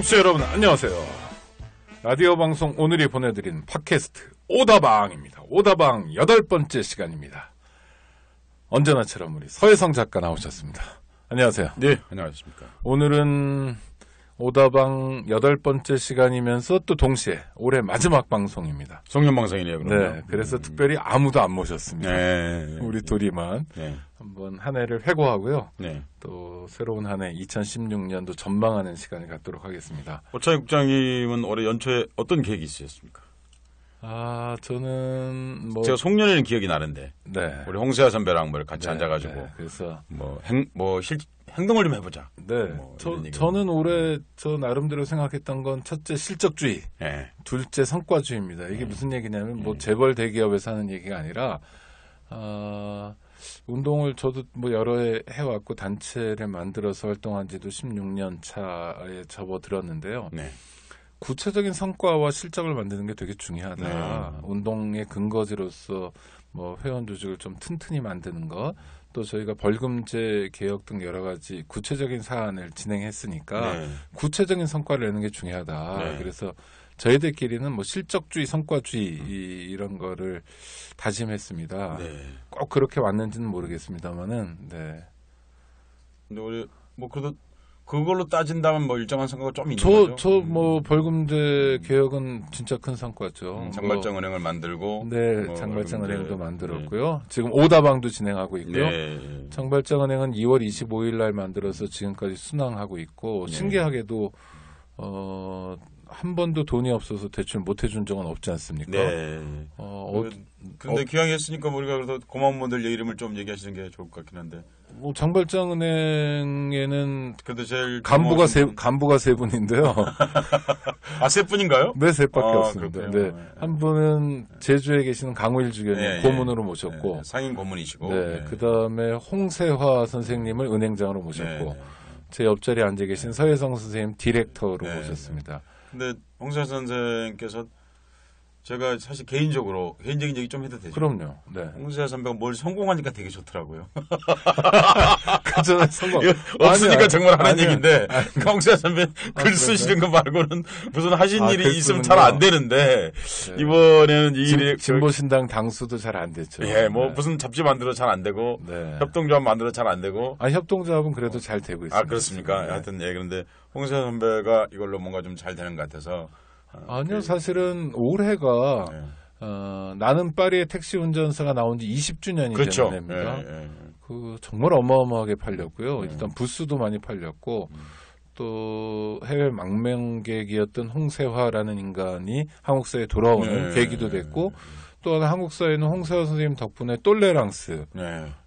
청취자 여러분 안녕하세요. 라디오 방송 오늘이 보내드린 팟캐스트 오다방입니다. 오다방 8번째 시간입니다. 언제나처럼 우리 서혜성 작가 나오셨습니다. 안녕하세요. 네, 안녕하십니까. 오늘은 오다방 8번째 시간이면서 또 동시에 올해 마지막 방송입니다. 송년방송이네요, 그러면. 네, 그래서 특별히 아무도 안 모셨습니다. 네, 우리 둘이만 한번 한 해를 회고하고요. 네. 또 새로운 한 해 2016년도 전망하는 시간을 갖도록 하겠습니다. 오차희 국장님은 올해 연초에 어떤 계획이 있으셨습니까? 저는 제가 송년회는 기억이 나는데, 네, 우리 홍세아 선배랑 뭐 같이 앉아가지고, 네, 그래서 행동을 좀 해보자. 네, 저는 올해 저 나름대로 생각했던 건 첫째 실적주의, 네. 둘째 성과주의입니다. 이게 무슨 얘기냐면 뭐 재벌 대기업에서 하는 얘기가 아니라 운동을 저도 뭐 여러 해 해왔고 단체를 만들어서 활동한 지도 16년 차에 접어들었는데요. 네. 구체적인 성과와 실적을 만드는 게 되게 중요하다. 운동의 근거지로서 뭐 회원 조직을 좀 튼튼히 만드는 것, 또 저희가 벌금제 개혁 등 여러 가지 구체적인 사안을 진행했으니까 구체적인 성과를 내는 게 중요하다. 네. 그래서 저희들끼리는 뭐 실적주의, 성과주의 이런 거를 다짐했습니다. 네. 꼭 그렇게 왔는지는 모르겠습니다만은, 네. 근데 우리 뭐 그래도 그걸로 따진다면 뭐 일정한 성과가 좀 있는 거죠. 저 뭐 벌금제 개혁은 진짜 큰 성과죠. 장발장 은행을 만들고, 네, 장발장 은행도 만들었고요. 지금 오다방도 진행하고 있고요. 네. 장발장 은행은 2월 25일 날 만들어서 지금까지 순항하고 있고, 신기하게도 한 번도 돈이 없어서 대출 못 해준 적은 없지 않습니까? 네. 근데 기왕에 했으니까 우리가 그래서 고마운 분들 이름을 좀 얘기하시는 게 좋을 것 같긴 한데. 뭐 장발장 은행에는 그래도 제일 간부가 세 분인데요. 세 분인가요? 네, 셋밖에 없습니다. 그렇군요. 네. 한 분은 제주에 계시는 강우일 주교님 고문으로 모셨고, 상임 고문이시고, 네, 그다음에 홍세화 선생님을 은행장으로 모셨고, 제 옆자리에 앉아 계신 서혜성 선생님 디렉터로 모셨습니다. 근데 홍세화 선생님께서 제가 사실 개인적인 얘기 좀 해도 되죠? 그럼요. 네. 홍세화 선배가 뭘 성공하니까 되게 좋더라고요. 그전에 성공 없으니까 아니야, 정말 하는 아니야. 얘기인데, 홍세화 선배 글 쓰시는 거 말고는 무슨 하신 일이 있으면 잘 안 되는데, 이번에는 이 일이 진보신당 당수도 잘 안 됐죠. 무슨 잡지 만들어 잘 안 되고, 협동조합 만들어 잘 안 되고. 협동조합은 그래도 잘 되고 있습니다. 그렇습니까? 하여튼, 그런데 홍세화 선배가 이걸로 뭔가 좀 잘 되는 것 같아서. 아니요, 사실은 올해가 나는 파리의 택시 운전사가 나온 지 20주년이 그렇죠. 되는 해입니다. 정말 어마어마하게 팔렸고요. 일단 부스도 많이 팔렸고, 또 해외 망명객이었던 홍세화라는 인간이 한국 사회에 돌아오는 계기도 됐고, 또 하나 한국 사회는 홍세화 선생님 덕분에 똘레랑스.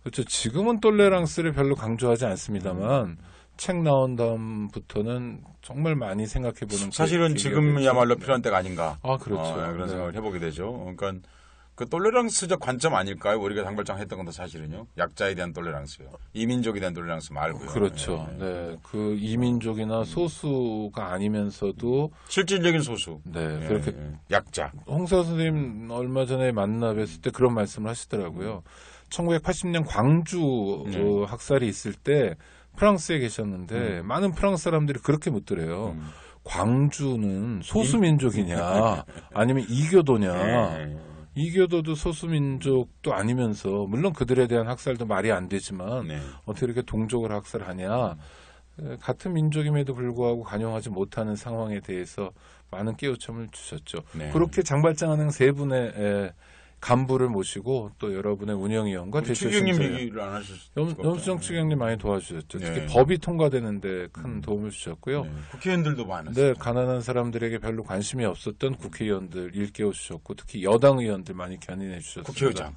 그렇죠. 지금은 똘레랑스를 별로 강조하지 않습니다만, 책 나온 다음부터는 정말 많이 생각해보는. 사실은 지금이야말로 필요한 때가 아닌가. 그렇죠. 그런 생각을 해보게 되죠. 그러니까 그 똘레랑스적 관점 아닐까요? 우리가 장발장 했던 건도 사실은요. 약자에 대한 똘레랑스요. 이민족에 대한 똘레랑스 말고요. 그렇죠. 네. 그 이민족이나 소수가 아니면서도 실질적인 소수. 네. 그렇게 약자. 홍세화 선생님 얼마 전에 만나 뵀을 때 그런 말씀을 하시더라고요. 1980년 광주 학살이 있을 때 프랑스에 계셨는데 많은 프랑스 사람들이 그렇게 묻더래요. 광주는 소수민족이냐 아니면 이교도냐. 이교도도 소수민족도 아니면서 물론 그들에 대한 학살도 말이 안 되지만 어떻게 이렇게 동족을 학살하냐. 같은 민족임에도 불구하고 관용하지 못하는 상황에 대해서 많은 깨우침을 주셨죠. 그렇게 장발장은행 세 분의 간부를 모시고 또 여러분의 운영위원과 추경님 얘기를 안 하셨죠? 염수정 추경님 많이 도와주셨죠. 특히 법이 통과되는데 큰 도움을 주셨고요. 국회의원들도 많았어요. 네, 가난한 사람들에게 별로 관심이 없었던 국회의원들 일깨워 주셨고 특히 여당 의원들 많이 견인해 주셨습니다. 국회의장.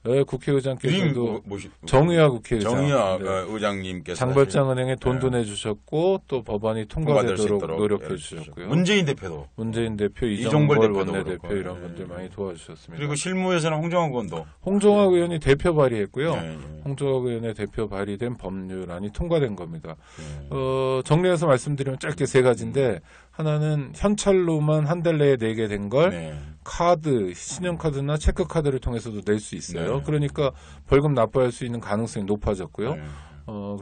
네, 국회의장께서도 모시, 정의화 국회의장, 정의화 의장님께서 장발장은행에 돈도 내주셨고 또 법안이 통과되도록 노력해 주셨고요. 문재인 대표도, 문재인 대표, 이종걸 원내대표 이런 분들 많이 도와주셨습니다. 그리고 실무에서는 홍정학 의원도, 홍정학 의원이 대표 발의했고요. 홍정학 의원의 대표 발의된 법률안이 통과된 겁니다. 정리해서 말씀드리면 짧게 세 가지인데 하나는 현찰로만 한 달 내에 내게 된 걸 카드, 신용카드나 체크카드를 통해서도 낼 수 있어요. 그러니까 벌금 납부할 수 있는 가능성이 높아졌고요.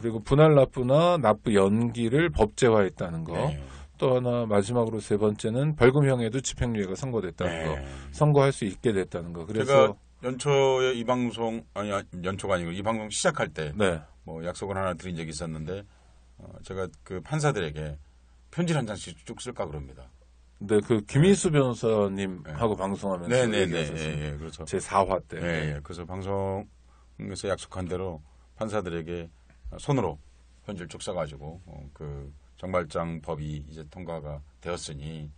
그리고 분할 납부나 납부 연기를 법제화했다는 거. 또 또 하나 마지막으로 세 번째는 벌금형에도 집행유예가 선고됐다는 네. 거, 선고할 수 있게 됐다는 거. 제가 그래서 연초에 이 방송 아니 연초가 아니고 이 방송 시작할 때 네. 뭐 약속을 하나 드린 적이 있었는데 제가 그 판사들에게 편지를 한 장씩 쭉 쓸까 그럽니다. 네, 그 김희수 변호사님하고 방송하면서 네네네. 얘기하셨습니다. 예, 그렇죠. 제 4화 때. 예, 그래서 방송에서 약속한 대로 판사들에게 손으로 편지를 쭉 써가지고 그 정발장 법이 이제 통과가 되었으니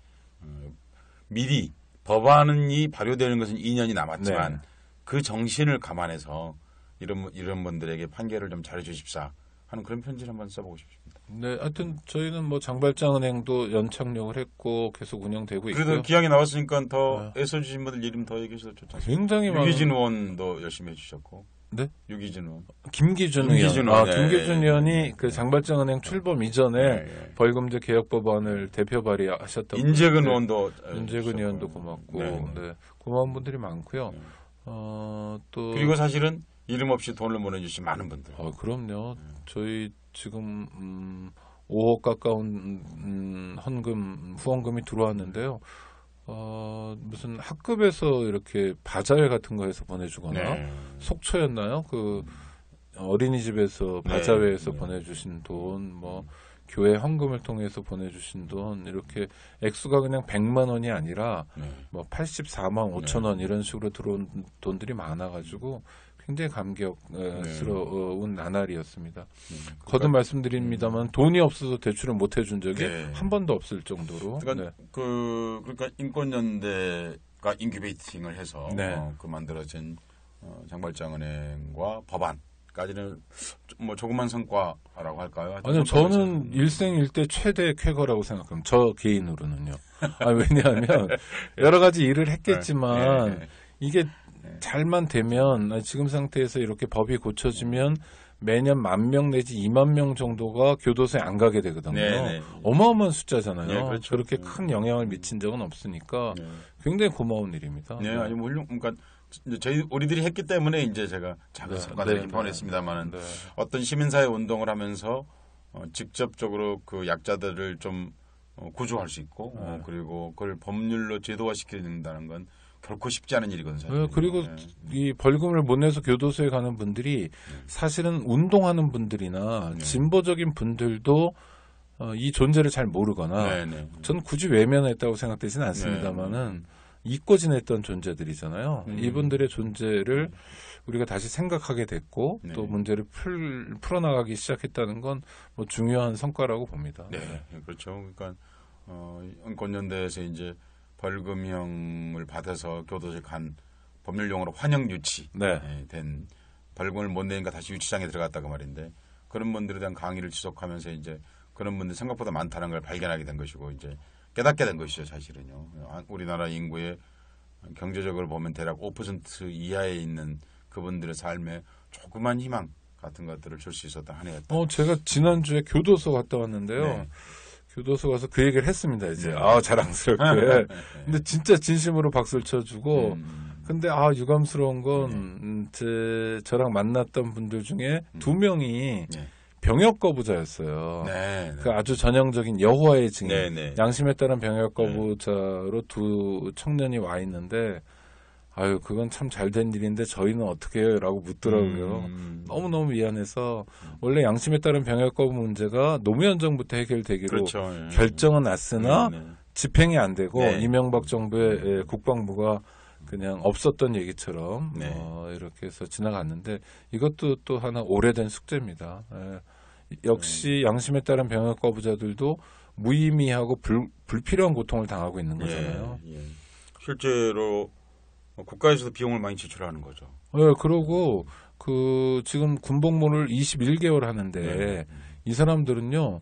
미리 법안이 발효되는 것은 2년이 남았지만 네. 그 정신을 감안해서 이런 분들에게 판결을 좀 잘해주십사 하는 그런 편지를 한번 써보고 싶습니다. 네, 하여튼 저희는 뭐 장발장은행도 연착륙을 했고 계속 운영되고 그래도 있고요. 기왕이 나왔으니까 더 애써주신 분들 이름 더 얘기해서 좋지 않습니까? 굉장히 많은 유기진 의원도 열심히 해주셨고. 네? 유기진 의원. 김기준 김기준 의원. 의원. 김기준 예, 의원이 예, 그 예. 장발장은행 출범 이전에 예. 벌금제 개혁 법안을 대표 발의하셨던 인재근 분들. 의원도 인재근 해주셨고. 의원도 고맙고 네. 네, 고마운 분들이 많고요. 네. 또 그리고 사실은 이름 없이 돈을 보내주신 많은 분들. 그럼요. 저희 지금 5억 가까운 헌금 후원금이 들어왔는데요. 무슨 학급에서 이렇게 바자회 같은 거에서 보내주거나 네. 속초였나요? 그 어린이집에서 바자회에서 네. 보내주신 돈, 뭐 교회 헌금을 통해서 보내주신 돈 이렇게 액수가 그냥 100만 원이 아니라 네. 뭐 84만 5천 원 이런 식으로 들어온 돈들이 많아가지고 굉장히 감격스러운 나날이었습니다. 거듭 말씀드립니다만 돈이 없어서 대출을 못 해준 적이 네. 한 번도 없을 정도로. 그러니까 네. 그러니까 인권연대가 인큐베이팅을 해서 네. 그 만들어진 장발장은행과 법안까지는 뭐 조그만 성과라고 할까요? 아니요, 저는 일생일대 최대 쾌거라고 생각합니다. 저 개인으로는요. 왜냐하면 여러 가지 일을 했겠지만 네. 이게 잘만 되면 지금 상태에서 이렇게 법이 고쳐지면 매년 10,000명 내지 20,000명 정도가 교도소에 안 가게 되거든요. 네. 어마어마한 숫자잖아요. 네, 그렇죠. 그렇게 큰 영향을 미친 적은 없으니까 네. 굉장히 고마운 일입니다. 네, 아니 뭐 그러니까 우리들이 했기 때문에 이제 제가 작은 네, 성과들을 네, 보냈습니다만은 네. 어떤 시민사회 운동을 하면서 직접적으로 그 약자들을 좀 구조할 수 있고 네. 그리고 그걸 법률로 제도화시키는다는 건 결코 쉽지 않은 일이거든요. 사실. 네, 그리고 이 벌금을 못 내서 교도소에 가는 분들이 사실은 운동하는 분들이나 진보적인 분들도 이 존재를 잘 모르거나 전 굳이 외면했다고 생각되지는 않습니다만은 잊고 지냈던 존재들이잖아요. 이분들의 존재를 우리가 다시 생각하게 됐고 또 문제를 풀어나가기 시작했다는 건 뭐 중요한 성과라고 봅니다. 네, 그렇죠. 그러니까 인권연대에서 이제 벌금형을 받아서 교도소에 간 법률용어로 환영 유치 된 벌금을 못 내니까 다시 유치장에 들어갔다고 말인데 그런 분들에 대한 강의를 지속하면서 이제 그런 분들 생각보다 많다는 걸 발견하게 된 것이고 이제 깨닫게 된 것이죠, 사실은요. 우리나라 인구의 경제적으로 보면 대략 5% 이하에 있는 그분들의 삶에 조그만 희망 같은 것들을 줄 수 있었던 한 해였다. 제가 지난주에 교도소 갔다 왔는데요. 네. 교도소 가서 그 얘기를 했습니다, 이제. 네. 자랑스럽게. 근데 진짜 진심으로 박수를 쳐주고, 근데 유감스러운 건, 저랑 만났던 분들 중에 2명이 병역 거부자였어요. 그 아주 전형적인 여호와의 증인, 양심에 따른 병역 거부자로 2 청년이 와 있는데, 그건 참 잘된 일인데 저희는 어떻게 해요? 라고 묻더라고요. 너무너무 미안해서 원래 양심에 따른 병역 거부 문제가 노무현 정부부터 해결되기로 그렇죠. 결정은 났으나 집행이 안 되고 이명박 정부의 국방부가 그냥 없었던 얘기처럼 이렇게 해서 지나갔는데 이것도 또 하나 오래된 숙제입니다. 역시 양심에 따른 병역 거부자들도 무의미하고 불필요한 고통을 당하고 있는 거잖아요. 실제로 국가에서도 비용을 많이 지출하는 거죠. 그러고 지금 군복무를 21개월 하는데 이 사람들은요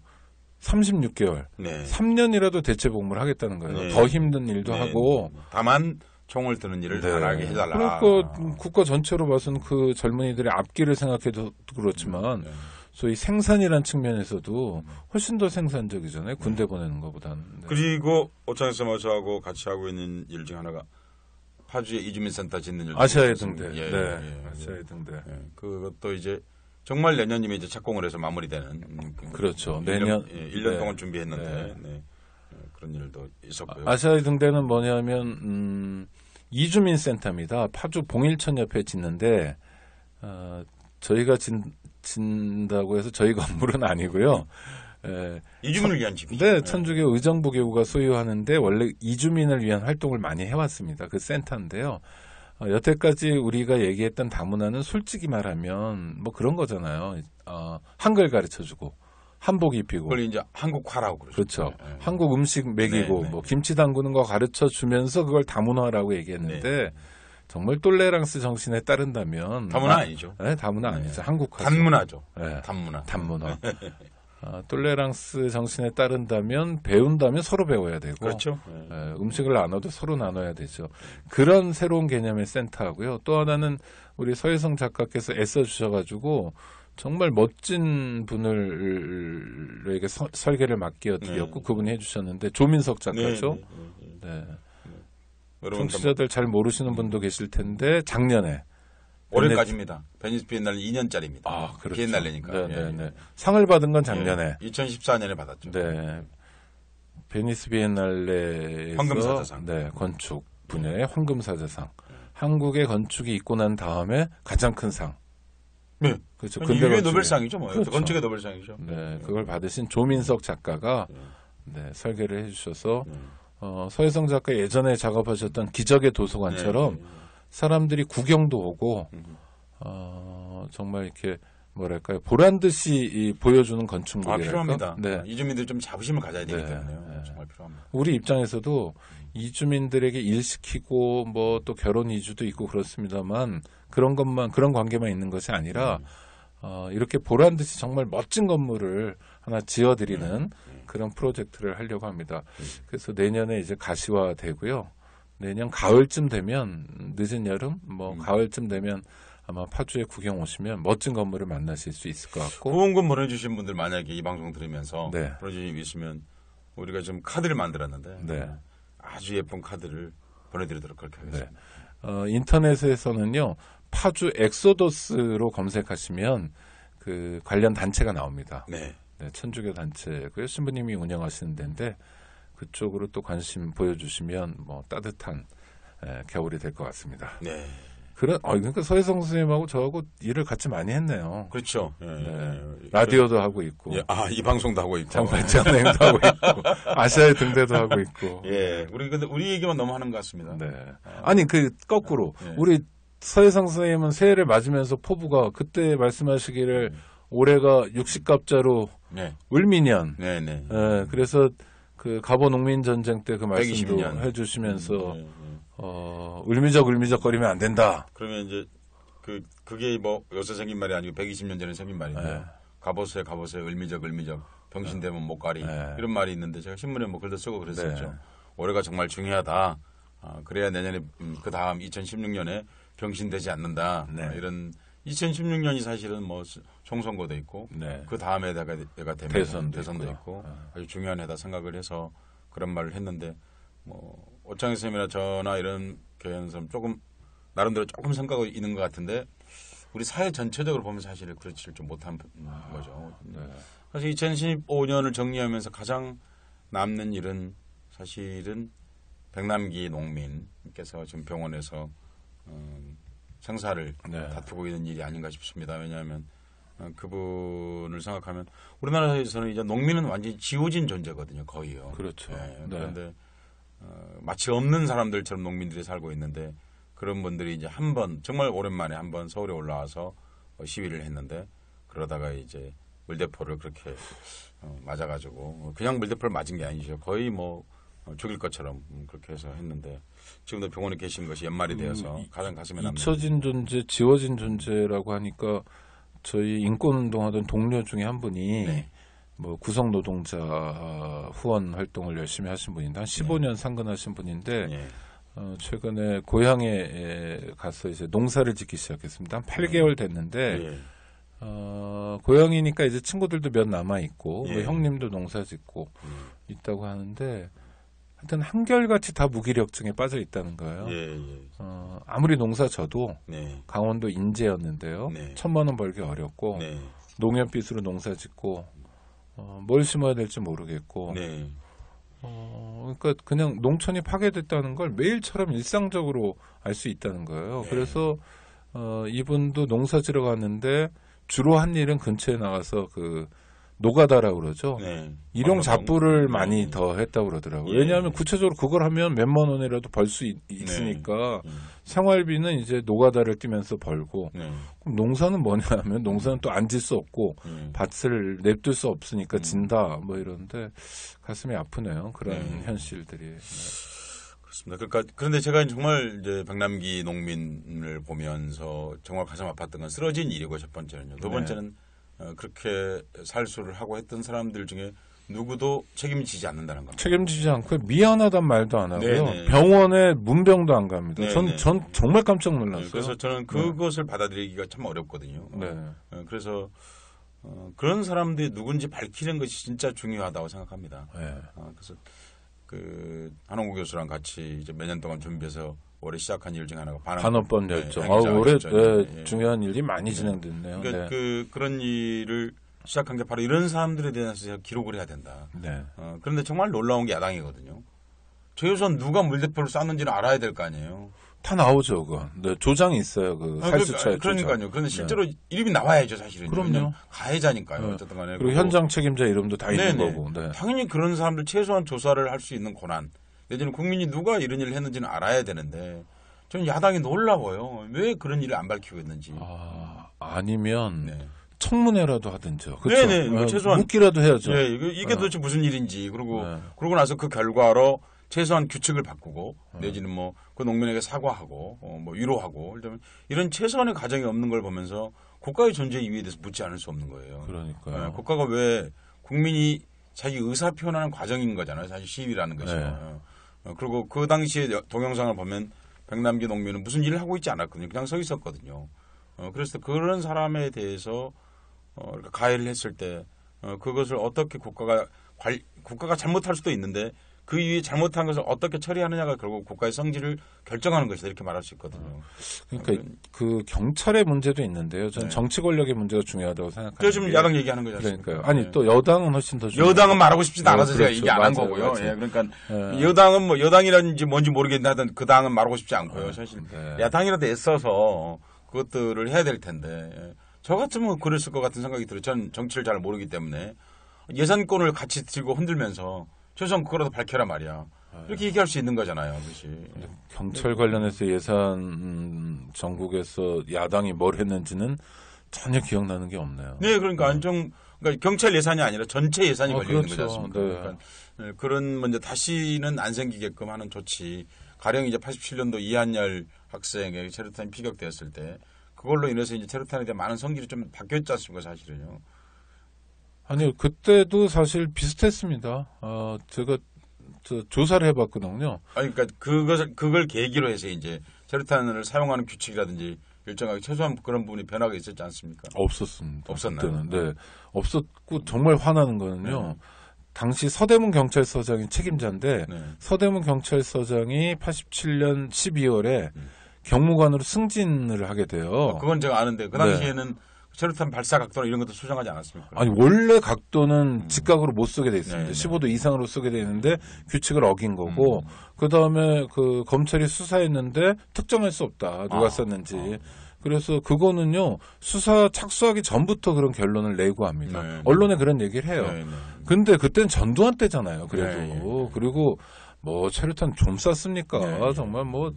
36개월, 3년이라도 대체 복무를 하겠다는 거예요. 더 힘든 일도 하고. 다만 총을 드는 일을 안 하게 해달라. 그러니까 국가 전체로 봐서는 그 젊은이들의 앞길을 생각해도 그렇지만 소위 생산이라는 측면에서도 훨씬 더 생산적이잖아요. 군대 보내는 것보다는. 그리고 오창석 마사하고 같이 하고 있는 일 중 하나가 파주에 이주민센터 짓는 일. 아시아의 등대. 아시아의 등대. 그것도 이제 정말 내년이면 이제 착공을 해서 마무리되는. 그렇죠. 1년 동안 준비했는데. 그런 일도 있었고요. 아시아의 등대는 뭐냐면 이주민 센터입니다. 파주 봉일천 옆에 짓는데 저희가 진다고 해서 저희 건물은 아니고요. 이주민을 위한 집이죠. 네, 천주교 의정부교구가 소유하는데 원래 이주민을 위한 활동을 많이 해왔습니다. 그 센터인데요. 여태까지 우리가 얘기했던 다문화는 솔직히 말하면 뭐 그런 거잖아요. 한글 가르쳐주고 한복 입히고. 그걸 이제 한국화라고 그러죠. 그렇죠. 한국 음식 먹이고 뭐 김치 담그는 거 가르쳐 주면서 그걸 다문화라고 얘기했는데 정말 똘레랑스 정신에 따른다면 다문화 아니죠. 네, 다문화 아니죠. 한국화. 단문화죠. 네, 단문화. 똘레랑스 정신에 따른다면 배운다면 서로 배워야 되고 그렇죠. 음식을 나눠도 서로 나눠야 되죠. 그런 새로운 개념의 센터하고요. 또 하나는 우리 서혜성 작가께서 애써 주셔가지고 정말 멋진 분을에게 설계를 맡겨드렸고 그분이 해주셨는데 조민석 작가죠. 네. 청취자들 잘 모르시는 분도 계실 텐데 작년에 올해까지입니다. 베니스 비엔날레 2년짜리입니다. 그렇죠. 비엔날레니까. 네. 상을 받은 건 작년에. 2014년에 받았죠. 네. 베니스 비엔날레에서 황금사자상. 네, 건축 분야의 황금사자상. 한국의 건축이 있고 난 다음에 가장 큰 상. 네. 그렇죠. 근대 노벨상이죠, 뭐. 그렇죠. 건축의 노벨상이죠. 네, 그걸 받으신 조민석 작가가 설계를 해주셔서 서혜성 작가 예전에 작업하셨던 기적의 도서관처럼 사람들이 구경도 오고 정말 이렇게 뭐랄까요 보란 듯이 보여주는 건축물이랄까. 필요합니다. 네. 이주민들이 좀 자부심을 가져야 되기 때문에요. 정말 필요합니다. 우리 입장에서도 이주민들에게 일 시키고 뭐 또 결혼 이주도 있고 그렇습니다만 그런 관계만 있는 것이 아니라 이렇게 보란 듯이 정말 멋진 건물을 하나 지어드리는 그런 프로젝트를 하려고 합니다. 그래서 내년에 이제 가시화되고요. 내년 가을쯤 되면 늦은 여름 가을쯤 되면 아마 파주에 구경 오시면 멋진 건물을 만나실 수 있을 것 같고 후원금 보내주신 분들 만약에 이 방송 들으면서 보내주신 있으면 우리가 좀 카드를 만들었는데 아주 예쁜 카드를 보내드리도록 그렇게 하겠습니다. 인터넷에서는요 파주 엑소더스로 검색하시면 그 관련 단체가 나옵니다. 네, 천주교 단체고요. 신부님이 운영하시는 데인데 그쪽으로 또 관심 보여주시면 뭐 따뜻한 겨울이 될 것 같습니다. 네. 그러니까 서혜성 선생님하고 저하고 일을 같이 많이 했네요. 그렇죠. 라디오도 하고 있고. 이 방송도 하고 있고. 장발장행도 하고 있고. 아시아의 등대도 하고 있고. 근데 우리 얘기만 너무 하는 것 같습니다. 네. 아니, 거꾸로. 우리 서혜성 선생님은 새해를 맞으면서 포부가 그때 말씀하시기를 올해가 60갑자로 을미년. 그래서 그 갑오 농민 전쟁 때 그 말씀도 120년. 해주시면서 을미적 거리면 안 된다. 그러면 이제 그게 뭐 요새 생긴 말이 아니고 120년 전에 생긴 말인데요. 갑오새 을미적 병신되면 못가리 이런 말이 있는데 제가 신문에 뭐 글도 쓰고 그랬었죠. 올해가 정말 중요하다. 그래야 내년에 그 다음 2016년에 병신되지 않는다. 이런 2016년이 사실은 뭐 총선거도 있고 그 다음에다가 되면 대선도 있고 아주 중요한 해다 생각을 해서 그런 말을 했는데 뭐 오창희 선생님이나 저나 이런 교회는 조금 나름대로 조금 성과가 있는 것 같은데 우리 사회 전체적으로 보면 사실 그렇지를 좀 못한 거죠. 사실 2015년을 정리하면서 가장 남는 일은 사실은 백남기 농민께서 지금 병원에서 생사를 다투고 있는 일이 아닌가 싶습니다. 왜냐하면 그분을 생각하면 우리나라에서는 이제 농민은 완전히 지워진 존재거든요. 거의요. 그렇죠. 그런데 마치 없는 사람들처럼 농민들이 살고 있는데 그런 분들이 이제 정말 오랜만에 한 번 서울에 올라와서 시위를 했는데 그러다가 이제 물대포를 그렇게 맞아가지고 그냥 물대포를 맞은 게 아니죠. 거의 뭐 죽일 것처럼 그렇게 해서 했는데 지금도 병원에 계신 것이 연말이 되어서 가장 가슴에 남는 잊혀진 존재, 지워진 존재라고 하니까 저희 인권운동하던 동료 중에 한 분이 뭐 구성노동자 후원 활동을 열심히 하신 분인데 한 15년 상근하신 분인데 최근에 고향에 가서 이제 농사를 짓기 시작했습니다. 한 8개월 됐는데 고향이니까 이제 친구들도 몇 남아 있고 뭐 형님도 농사 짓고 있다고 하는데 하여튼 한결같이 다 무기력증에 빠져 있다는 거예요. 아무리 농사 져도 강원도 인제였는데요. 1,000만 원 벌기 어렵고 농협빚으로 농사 짓고 뭘 심어야 될지 모르겠고 그러니까 그냥 농촌이 파괴됐다는 걸 매일처럼 일상적으로 알 수 있다는 거예요. 그래서 이분도 농사 지러 갔는데 주로 한 일은 근처에 나가서 그 노가다라고 그러죠. 일용 잡부를 많이 더 했다고 그러더라고요. 왜냐하면 구체적으로 그걸 하면 몇만 원이라도 벌 수 있으니까 생활비는 이제 노가다를 뛰면서 벌고 그럼 농사는 뭐냐 하면 농사는 또 안 질 수 없고 밭을 냅둘 수 없으니까 진다 뭐 이러는데 가슴이 아프네요. 그런 현실들이. 그렇습니다. 그러니까 그런데 제가 정말 이제 백남기 농민을 보면서 정말 가슴 아팠던 건 쓰러진 일이고 첫 번째는요. 두 번째는 그렇게 살수를 하고 했던 사람들 중에 누구도 책임지지 않는다는 겁니다. 책임지지 않고 미안하단 말도 안 하고요. 병원에 문병도 안 갑니다. 전 정말 깜짝 놀랐어요. 그래서 저는 그것을 받아들이기가 참 어렵거든요. 그래서 그런 사람들이 누군지 밝히는 것이 진짜 중요하다고 생각합니다. 그래서 그 한홍구 교수랑 같이 이제 몇 년 동안 준비해서 올해 시작한 일 중에 하나가 반어법 열정. 올해 중요한 일이 많이 진행됐네요. 그러니까 그런 일을 시작한 게 바로 이런 사람들에 대해서 기록을 해야 된다. 그런데 정말 놀라운 게 야당이거든요. 최우선 누가 물대포를 쐈는지는 알아야 될 거 아니에요. 다 나오죠, 그건. 조장이 있어요, 그 살수차의 그러니까요. 그런데 실제로 이름이 나와야죠, 사실은. 그럼요. 가해자니까요. 어쨌든 간에. 그리고 현장 책임자 이름도 다 있는 거고. 당연히 그런 사람들 최소한 조사를 할 수 있는 권한. 내지는 국민이 누가 이런 일을 했는지는 알아야 되는데 저는 야당이 놀라워요. 왜 그런 일을 안 밝히고 있는지. 아니면 청문회라도 하든지요. 그렇죠. 최소한 묻기라도 해야죠. 이게 도대체 무슨 일인지. 그러고 나서 그 결과로 최소한 규칙을 바꾸고 내지는 뭐 그 농민에게 사과하고 뭐 위로하고 이런 최소한의 과정이 없는 걸 보면서 국가의 존재 이유에 대해서 묻지 않을 수 없는 거예요. 그러니까요. 국가가 왜 국민이 자기 의사 표현하는 과정인 거잖아요. 사실 시위라는 것이. 그리고 그 당시에 동영상을 보면 백남기 농민은 무슨 일을 하고 있지 않았거든요. 그냥 서 있었거든요. 그래서 그런 사람에 대해서 가해를 했을 때 그것을 어떻게 국가가 잘못할 수도 있는데 그 이후에 잘못한 것을 어떻게 처리하느냐가 결국 국가의 성질을 결정하는 것이다 이렇게 말할 수 있거든요. 그러니까 그 경찰의 문제도 있는데요. 저는 정치 권력의 문제가 중요하다고 생각합니다. 지금 야당 얘기하는 거죠. 그러니까요. 아니 또 여당은 훨씬 더 중요해요. 여당은 말하고 싶지도 않아서 제가 얘기 안 한 거고요. 그러니까 여당은 뭐 여당이라든지 뭔지 모르겠는데 하여튼 그 당은 말하고 싶지 않고요. 사실 야당이라도 애써서 그것들을 해야 될 텐데 저 같으면 그랬을 것 같은 생각이 들어요. 전 정치를 잘 모르기 때문에 예산권을 같이 들고 흔들면서 최소한 그거라도 밝혀라 말이야. 이렇게 얘기할 수 있는 거잖아요. 그것이. 경찰 관련해서 예산 전국에서 야당이 뭘 했는지는 전혀 기억나는 게 없네요. 그러니까 그러니까 경찰 예산이 아니라 전체 예산이 걸려 있는 거지 않습니까? 그러니까 그런 문제 다시는 안 생기게끔 하는 조치. 가령 이제 87년도 이한열 학생의 체류탄이 피격되었을 때 그걸로 인해서 이제 체류탄에 대한 많은 성질이 좀 바뀌었지 않습니까, 사실은요. 아니요, 그때도 사실 비슷했습니다. 제가 조사를 해봤거든요. 그러니까 그걸 계기로 해서 이제 체류탄을 사용하는 규칙이라든지 일정하게 최소한 그런 부분이 변화가 있었지 않습니까? 없었습니다. 없었나요? 그때는. 없었고 정말 화나는 거는요. 당시 서대문 경찰서장이 책임자인데 서대문 경찰서장이 87년 12월에 경무관으로 승진을 하게 돼요. 그건 제가 아는데 그 당시에는 체류탄 발사 각도나 이런 것도 수정하지 않았습니까? 아니 원래 각도는 직각으로 못 쏘게 돼 있습니다. 15도 이상으로 쏘게 돼 있는데 규칙을 어긴 거고 그 다음에 그 검찰이 수사했는데 특정할 수 없다 누가 쐈는지. 그래서 그거는요 수사 착수하기 전부터 그런 결론을 내고 합니다. 언론에 그런 얘기를 해요. 근데 그때는 전두환 때잖아요. 그래도 그리고 뭐 체류탄 좀 쐈습니까? 정말 뭐.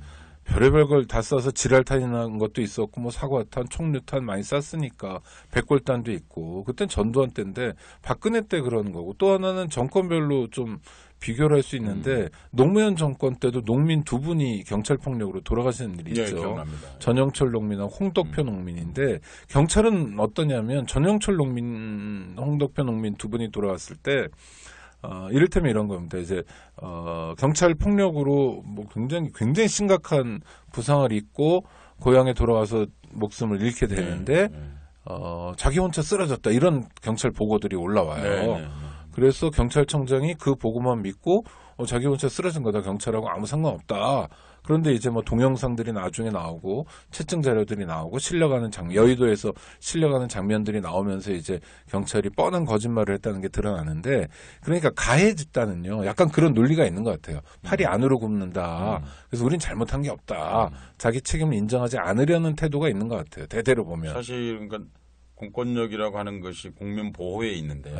별의별 걸 다 쏴서 지랄탄이 난 것도 있었고 뭐 사과탄, 총류탄 많이 쐈으니까 백골탄도 있고 그땐 전두환 때인데 박근혜 때 그런 거고 또 하나는 정권별로 좀 비교를 할 수 있는데 노무현 정권 때도 농민 두 분이 경찰 폭력으로 돌아가시는 일이 있죠. 기억납니다. 전영철 농민하고 홍덕표 농민인데 경찰은 어떠냐면 전영철 농민, 홍덕표 농민 두 분이 돌아왔을 때 이를테면 이런 겁니다. 이제, 경찰 폭력으로 뭐 굉장히 심각한 부상을 입고 고향에 돌아와서 목숨을 잃게 되는데, 자기 혼자 쓰러졌다. 이런 경찰 보고들이 올라와요. 그래서 경찰청장이 그 보고만 믿고, 자기 혼자 쓰러진 거다. 경찰하고 아무 상관없다. 그런데 이제 뭐 동영상들이 나중에 나오고 채증 자료들이 나오고 여의도에서 실려가는 장면들이 나오면서 이제 경찰이 뻔한 거짓말을 했다는 게 드러나는데, 그러니까 가해 집단은요 약간 그런 논리가 있는 것 같아요. 팔이 안으로 굽는다. 그래서 우린 잘못한 게 없다. 자기 책임을 인정하지 않으려는 태도가 있는 것 같아요. 대대로 보면. 사실 그러니까 공권력이라고 하는 것이 국민 보호에 있는데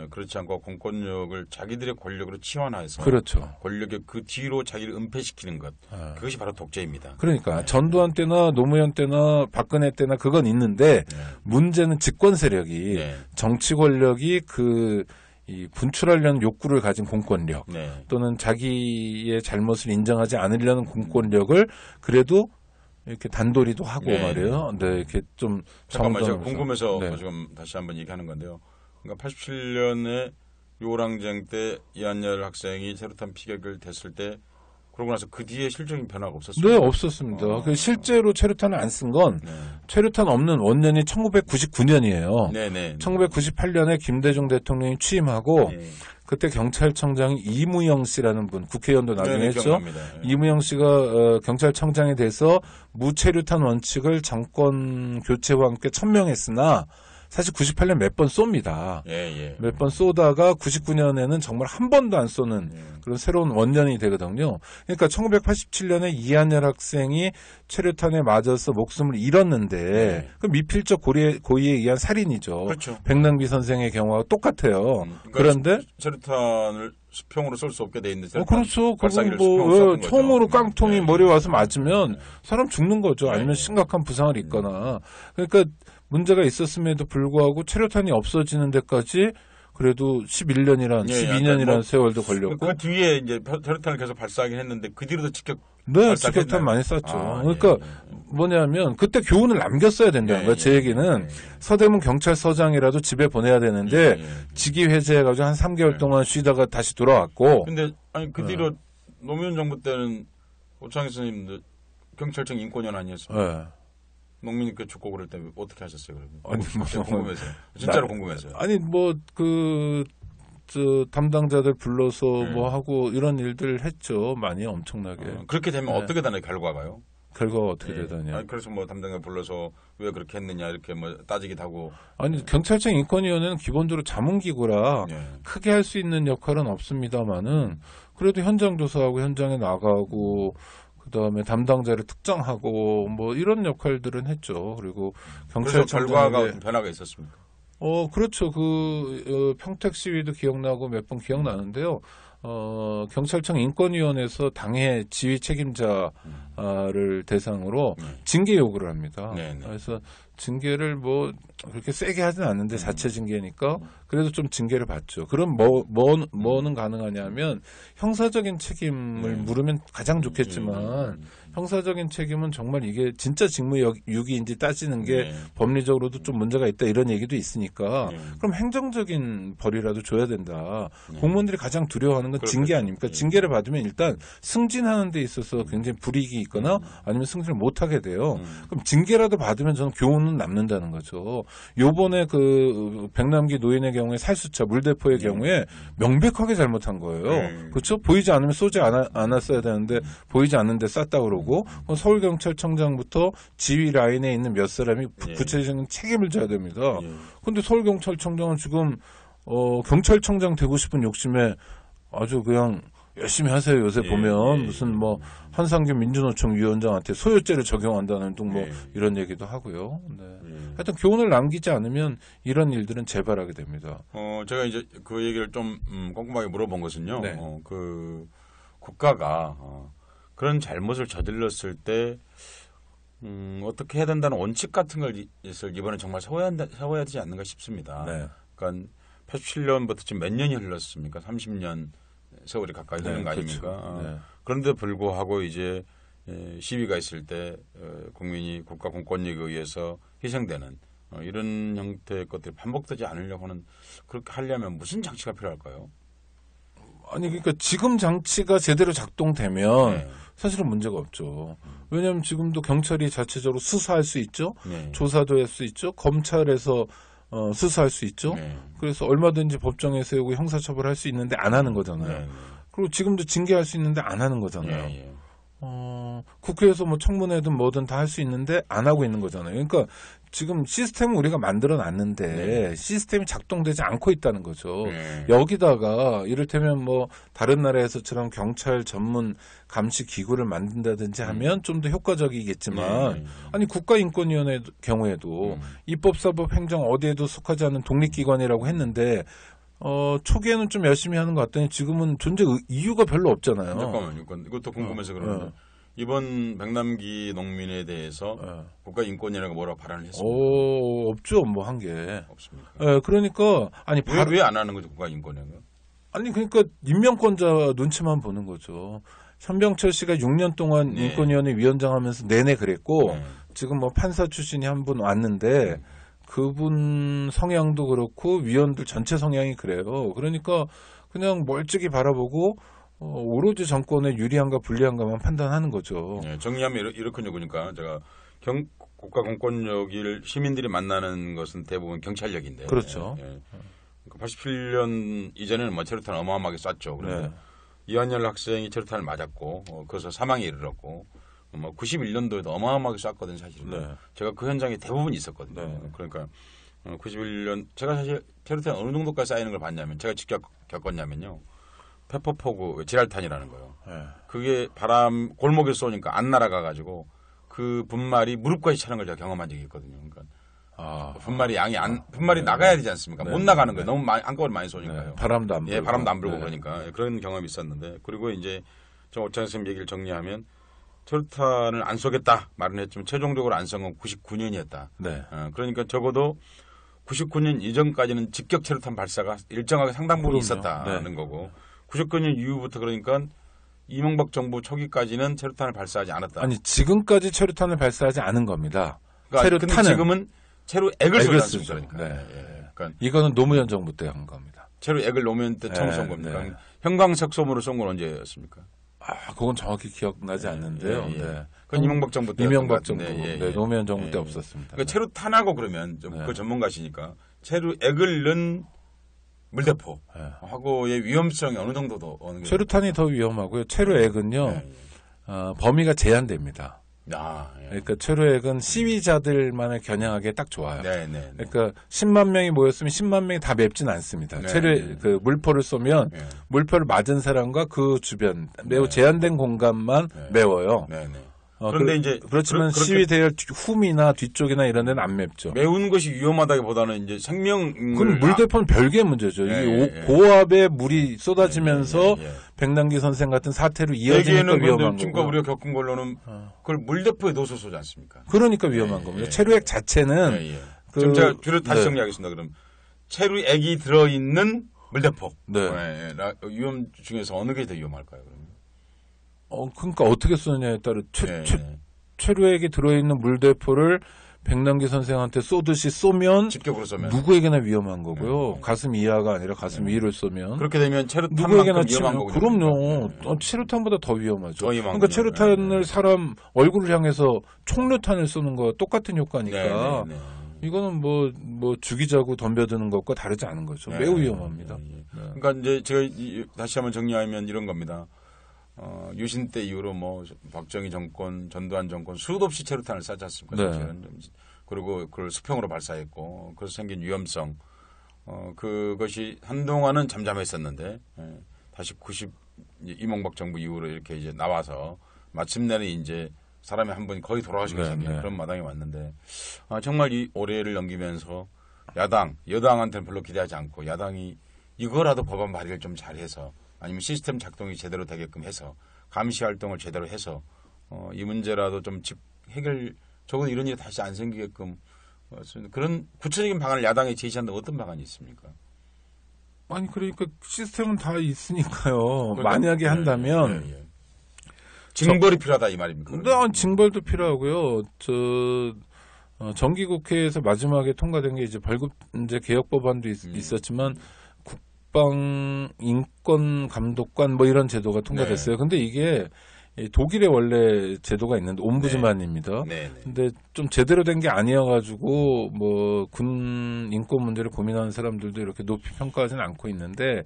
그렇지 않고 공권력을 자기들의 권력으로 치환해서 그렇죠. 권력의 그 뒤로 자기를 은폐시키는 것, 그것이 바로 독재입니다. 그러니까 전두환 때나 노무현 때나 박근혜 때나 그건 있는데 문제는 집권 세력이 정치 권력이 이 분출하려는 욕구를 가진 공권력 또는 자기의 잘못을 인정하지 않으려는 공권력을 그래도 이렇게 단도리도 하고 말이에요. 네, 이렇게 좀 잠깐만 제가 궁금해서 지금 다시 한번 얘기하는 건데요. 그러니까 87년에 요랑쟁 때 이한열 학생이 체류탄 피격을 됐을 때 그러고 나서 그 뒤에 실질적인 변화가 없었습니다. 네, 없었습니다. 실제로 체류탄을 안 쓴 건 체류탄 없는 원년이 1999년이에요. 1998년에 김대중 대통령이 취임하고 그때 경찰청장이 이무영 씨라는 분, 국회의원도 나중에 했죠. 기억납니다. 이무영 씨가 경찰청장이 돼서 무체류탄 원칙을 정권 교체와 함께 천명했으나 사실 98년 몇 번 쏩니다. 몇 번 쏘다가 99년에는 정말 한 번도 안 쏘는 그런 새로운 원년이 되거든요. 그러니까 1987년에 이한열 학생이 체류탄에 맞아서 목숨을 잃었는데 그 미필적 고의에 의한 살인이죠. 그렇죠. 백남기 선생의 경우와 똑같아요. 그러니까 그런데 체류탄을 수평으로 쏠 수 없게 돼 있는데 그렇죠. 그건 총으로 깡통이 머리에 와서 맞으면 사람 죽는 거죠. 아니면 심각한 부상을 입거나. 그러니까 문제가 있었음에도 불구하고 체류탄이 없어지는 데까지 그래도 12년이란 세월도 걸렸고. 그 뒤에 이제 체류탄을 계속 발사하긴 했는데 그 뒤로도 직격탄 많이 쐈죠. 그러니까 뭐냐면 그때 교훈을 남겼어야 된다는 거예요. 제 얘기는 서대문 경찰서장이라도 집에 보내야 되는데 직위 해제해가지고 한 3개월 동안 쉬다가 다시 돌아왔고. 근데 그 뒤로 노무현 정부 때는 오창희 선생님도 경찰청 인권위원 아니었습니까? 농민님께 죽고 그럴 때 어떻게 하셨어요, 그러면? 아니, 궁금해서요. 진짜로 궁금해서요. 아니, 담당자들 불러서 하고 이런 일들 했죠. 많이 엄청나게. 그렇게 되면 어떻게 되나요, 결과가요? 결과가 어떻게 되다냐. 그래서 담당자 불러서 왜 그렇게 했느냐, 이렇게 따지기도 하고. 아니, 경찰청 인권위원회는 기본적으로 자문기구라 크게 할 수 있는 역할은 없습니다만은 그래도 현장 조사하고 현장에 나가고 그다음에 담당자를 특정하고 이런 역할들은 했죠. 그리고 경찰청 결과가 변화가 있었습니까? 그렇죠. 평택 시위도 기억나고 몇 번 기억나는데요. 경찰청 인권위원회에서 당해 지휘 책임자를 대상으로 징계 요구를 합니다. 그래서 징계를 그렇게 세게 하진 않는데 자체 징계니까 그래도 좀 징계를 받죠. 그럼 뭐는 가능하냐면 형사적인 책임을 물으면 가장 좋겠지만 형사적인 책임은 정말 이게 진짜 직무유기인지 따지는 게 법리적으로도 좀 문제가 있다 이런 얘기도 있으니까 그럼 행정적인 벌이라도 줘야 된다. 공무원들이 가장 두려워하는 건 징계 아닙니까? 징계를 받으면 일단 승진하는 데 있어서 굉장히 불이익이 있거나 아니면 승진을 못하게 돼요. 그럼 징계라도 받으면 저는 교훈은 남는다는 거죠. 요번에 백남기 노인의 경우에 살수차 물대포의 경우에 명백하게 잘못한 거예요. 그렇죠? 보이지 않으면 쏘지 않았어야 되는데 보이지 않는데 쐈다 그러고 서울경찰청장부터 지휘 라인에 있는 몇 사람이 구체적인 책임을 져야 됩니다. 그런데 서울경찰청장은 지금 경찰청장 되고 싶은 욕심에 아주 그냥 열심히 하세요. 요새 보면 무슨 한상규 민주노총 위원장한테 소요죄를 적용한다는 등 이런 얘기도 하고요. 하여튼 교훈을 남기지 않으면 이런 일들은 재발하게 됩니다. 제가 이제 그 얘기를 좀 꼼꼼하게 물어본 것은요. 국가가 그런 잘못을 저질렀을 때 어떻게 해야 된다는 원칙 같은 것을 이번에 정말 세워야 되지 않는가 싶습니다. 그러니까 87년부터 지금 몇 년이 흘렀습니까? 30년 세월이 가까이 되는 거 아닙니까? 그런데 불구하고 이제 시위가 있을 때 국민이 국가 공권력에 의해서 희생되는 이런 형태의 것들이 반복되지 않으려고 하는 그렇게 하려면 무슨 장치가 필요할까요? 아니 그러니까 지금 장치가 제대로 작동되면 사실은 문제가 없죠. 왜냐하면 지금도 경찰이 자체적으로 수사할 수 있죠. 조사도 할 수 있죠. 검찰에서 수사할 수 있죠. 그래서 얼마든지 법정에 세우고 형사처벌할 수 있는데 안 하는 거잖아요. 그리고 지금도 징계할 수 있는데 안 하는 거잖아요. 국회에서 뭐 청문회든 뭐든 다 할 수 있는데 안 하고 있는 거잖아요. 그러니까 지금 시스템을 우리가 만들어 놨는데 시스템이 작동되지 않고 있다는 거죠. 여기다가 이를테면 뭐 다른 나라에서처럼 경찰 전문 감시 기구를 만든다든지 하면 좀 더 효과적이겠지만 아니 국가인권위원회 경우에도 입법사법 행정 어디에도 속하지 않는 독립기관이라고 했는데 초기에는 좀 열심히 하는 것 같더니 지금은 존재 이유가 별로 없잖아요. 잠깐만요. 이것도 궁금해서 그러는데 이번 백남기 농민에 대해서 국가인권위원회가 뭐라고 발언을 했습니까? 없죠. 뭐 한 게. 없습니까? 그러니까 아니 왜 안 하는 거죠, 국가인권위원회가? 아니 그러니까 임명권자 눈치만 보는 거죠. 현병철 씨가 6년 동안 인권위원회 위원장 하면서 내내 그랬고 지금 뭐 판사 출신이 한 분 왔는데 그분 성향도 그렇고 위원들 전체 성향이 그래요. 그러니까 그냥 멀찍이 바라보고 오로지 정권에 유리한가 불리한가만 판단하는 거죠. 정리하면 이렇군요. 그러니까 제가 국가 공권력을 시민들이 만나는 것은 대부분 경찰력인데. 그렇죠. 87년 이전에는 뭐 체류탄 어마어마하게 쐈죠. 그런데 이한열 학생이 체류탄을 맞았고 그래서 사망에 이르렀고 뭐 91년도에도 어마어마하게 쐈거든요. 사실은. 제가 그 현장에 대부분 있었거든요. 그러니까 91년 제가 사실 체류탄 어느 정도까지 쌓이는 걸 봤냐면 제가 직접 겪었냐면요. 페퍼포구 지랄탄이라는 거요. 그게 골목에 쏘니까 안 날아가가지고 그 분말이 무릎까지 차는 걸 제가 경험한 적이 있거든요. 그러니까 분말이 나가야 되지 않습니까? 못 나가는 거예요. 너무 한꺼번에 많이 쏘니까요. 바람도 안 불고. 바람도 안 불고 그러니까 그런 경험이 있었는데 그리고 이제 저 오창 선생님 얘기를 정리하면 체류탄을 안 쏘겠다 말은 했지만 최종적으로 안 쏜 건 99년이었다. 그러니까 적어도 99년 이전까지는 직격 체류탄 발사가 일정하게 상당 부분 있었다는 거고 99년 이후부터 그러니까 이명박 정부 초기까지는 체류탄을 발사하지 않았다. 아니 지금까지 체류탄을 발사하지 않은 겁니다. 그러니까 체류탄은 지금은 체류액을 쏘지 않습니까? 그러니까 이거는 노무현 정부 때 한 겁니다. 체류액을 노무현 때 처음 쏜 겁니까? 형광색솜으로 쏜 건 언제였습니까? 그건 정확히 기억나지 않는데요. 그건 이명박 정부 때. 이명박 정부. 노무현 정부 때 없었습니다. 그러니까 체류탄하고 그러면 그 전문가시니까 체류액을 넣은 물대포 하고의 위험성이 어느 정도 체류탄이 더 위험하고요. 체류액은요. 범위가 제한됩니다. 그러니까 체류액은 시위자들만을 겨냥하기에 딱 좋아요. 그러니까 10만 명이 모였으면 10만 명이 다 맵진 않습니다. 그 물포를 쏘면 물포를 맞은 사람과 그 주변 매우 제한된 공간만 메워요. 그런데 이제 그렇지만 시위 대열 흠이나 뒤쪽이나 이런 데는 안 맵죠. 매운 것이 위험하다기보다는 이제 생명. 그럼 물대포는 별개의 문제죠. 이게 고압의 물이 쏟아지면서 백남기 선생 같은 사태로 이어지니까 위험한 거고. 지금까지 우리가 겪은 걸로는 그걸 물대포에 넣어서 쏘지 않습니까? 그러니까 위험한 겁니다. 체류액 자체는 지금 제가 줄여 다시 정리하겠습니다. 그럼 체류액이 들어있는 물대포. 위험 중에서 어느 게 더 위험할까요? 그러면? 그러니까 어떻게 쏘느냐에 따라 체류액이 들어있는 물대포를 백남기 선생한테 쏘듯이 쏘면 직격으로 쏘면 누구에게나 위험한 거고요. 가슴 이하가 아니라 가슴 위를 쏘면 그렇게 되면 체류탄만큼 위험한 거군요. 그럼요. 체류탄보다 더 위험하죠. 그러니까 체류탄을 사람 얼굴을 향해서 총류탄을 쏘는 거 똑같은 효과니까 이거는 뭐 죽이자고 덤벼드는 것과 다르지 않은 거죠. 매우 위험합니다. 그러니까 이제 제가 다시 한번 정리하면 이런 겁니다. 유신 때 이후로 뭐 박정희 정권, 전두환 정권 수도 없이 체류탄을 쐈지 않습니까? 그리고 그걸 수평으로 발사했고 그래서 생긴 위험성 그것이 한동안은 잠잠했었는데 다시 이명박 정부 이후로 이렇게 이제 나와서 마침내는 이제 사람이 한 번이 거의 돌아가시게 생긴 그런 마당이 왔는데 정말 이 올해를 넘기면서 여당한테는 별로 기대하지 않고 야당이 이거라도 법안 발의를 좀 잘해서 아니면 시스템 작동이 제대로 되게끔 해서 감시 활동을 제대로 해서 이 문제라도 좀 적어도 이런 일이 다시 안 생기게끔 그런 구체적인 방안을 야당에 제시한다면 어떤 방안이 있습니까? 아니 그러니까 시스템은 다 있으니까요. 그러니까, 만약에 한다면 징벌이 필요하다 이 말입니까? 징벌도 필요하고요. 정기국회에서 마지막에 통과된 게 이제 벌금제 개혁 법안도 있었지만 국방 인권 감독관 뭐 이런 제도가 통과됐어요. 근데 이게 독일에 원래 제도가 있는데 옴부즈만입니다. 근데 좀 제대로 된 게 아니어가지고 뭐 군 인권 문제를 고민하는 사람들도 이렇게 높이 평가하지는 않고 있는데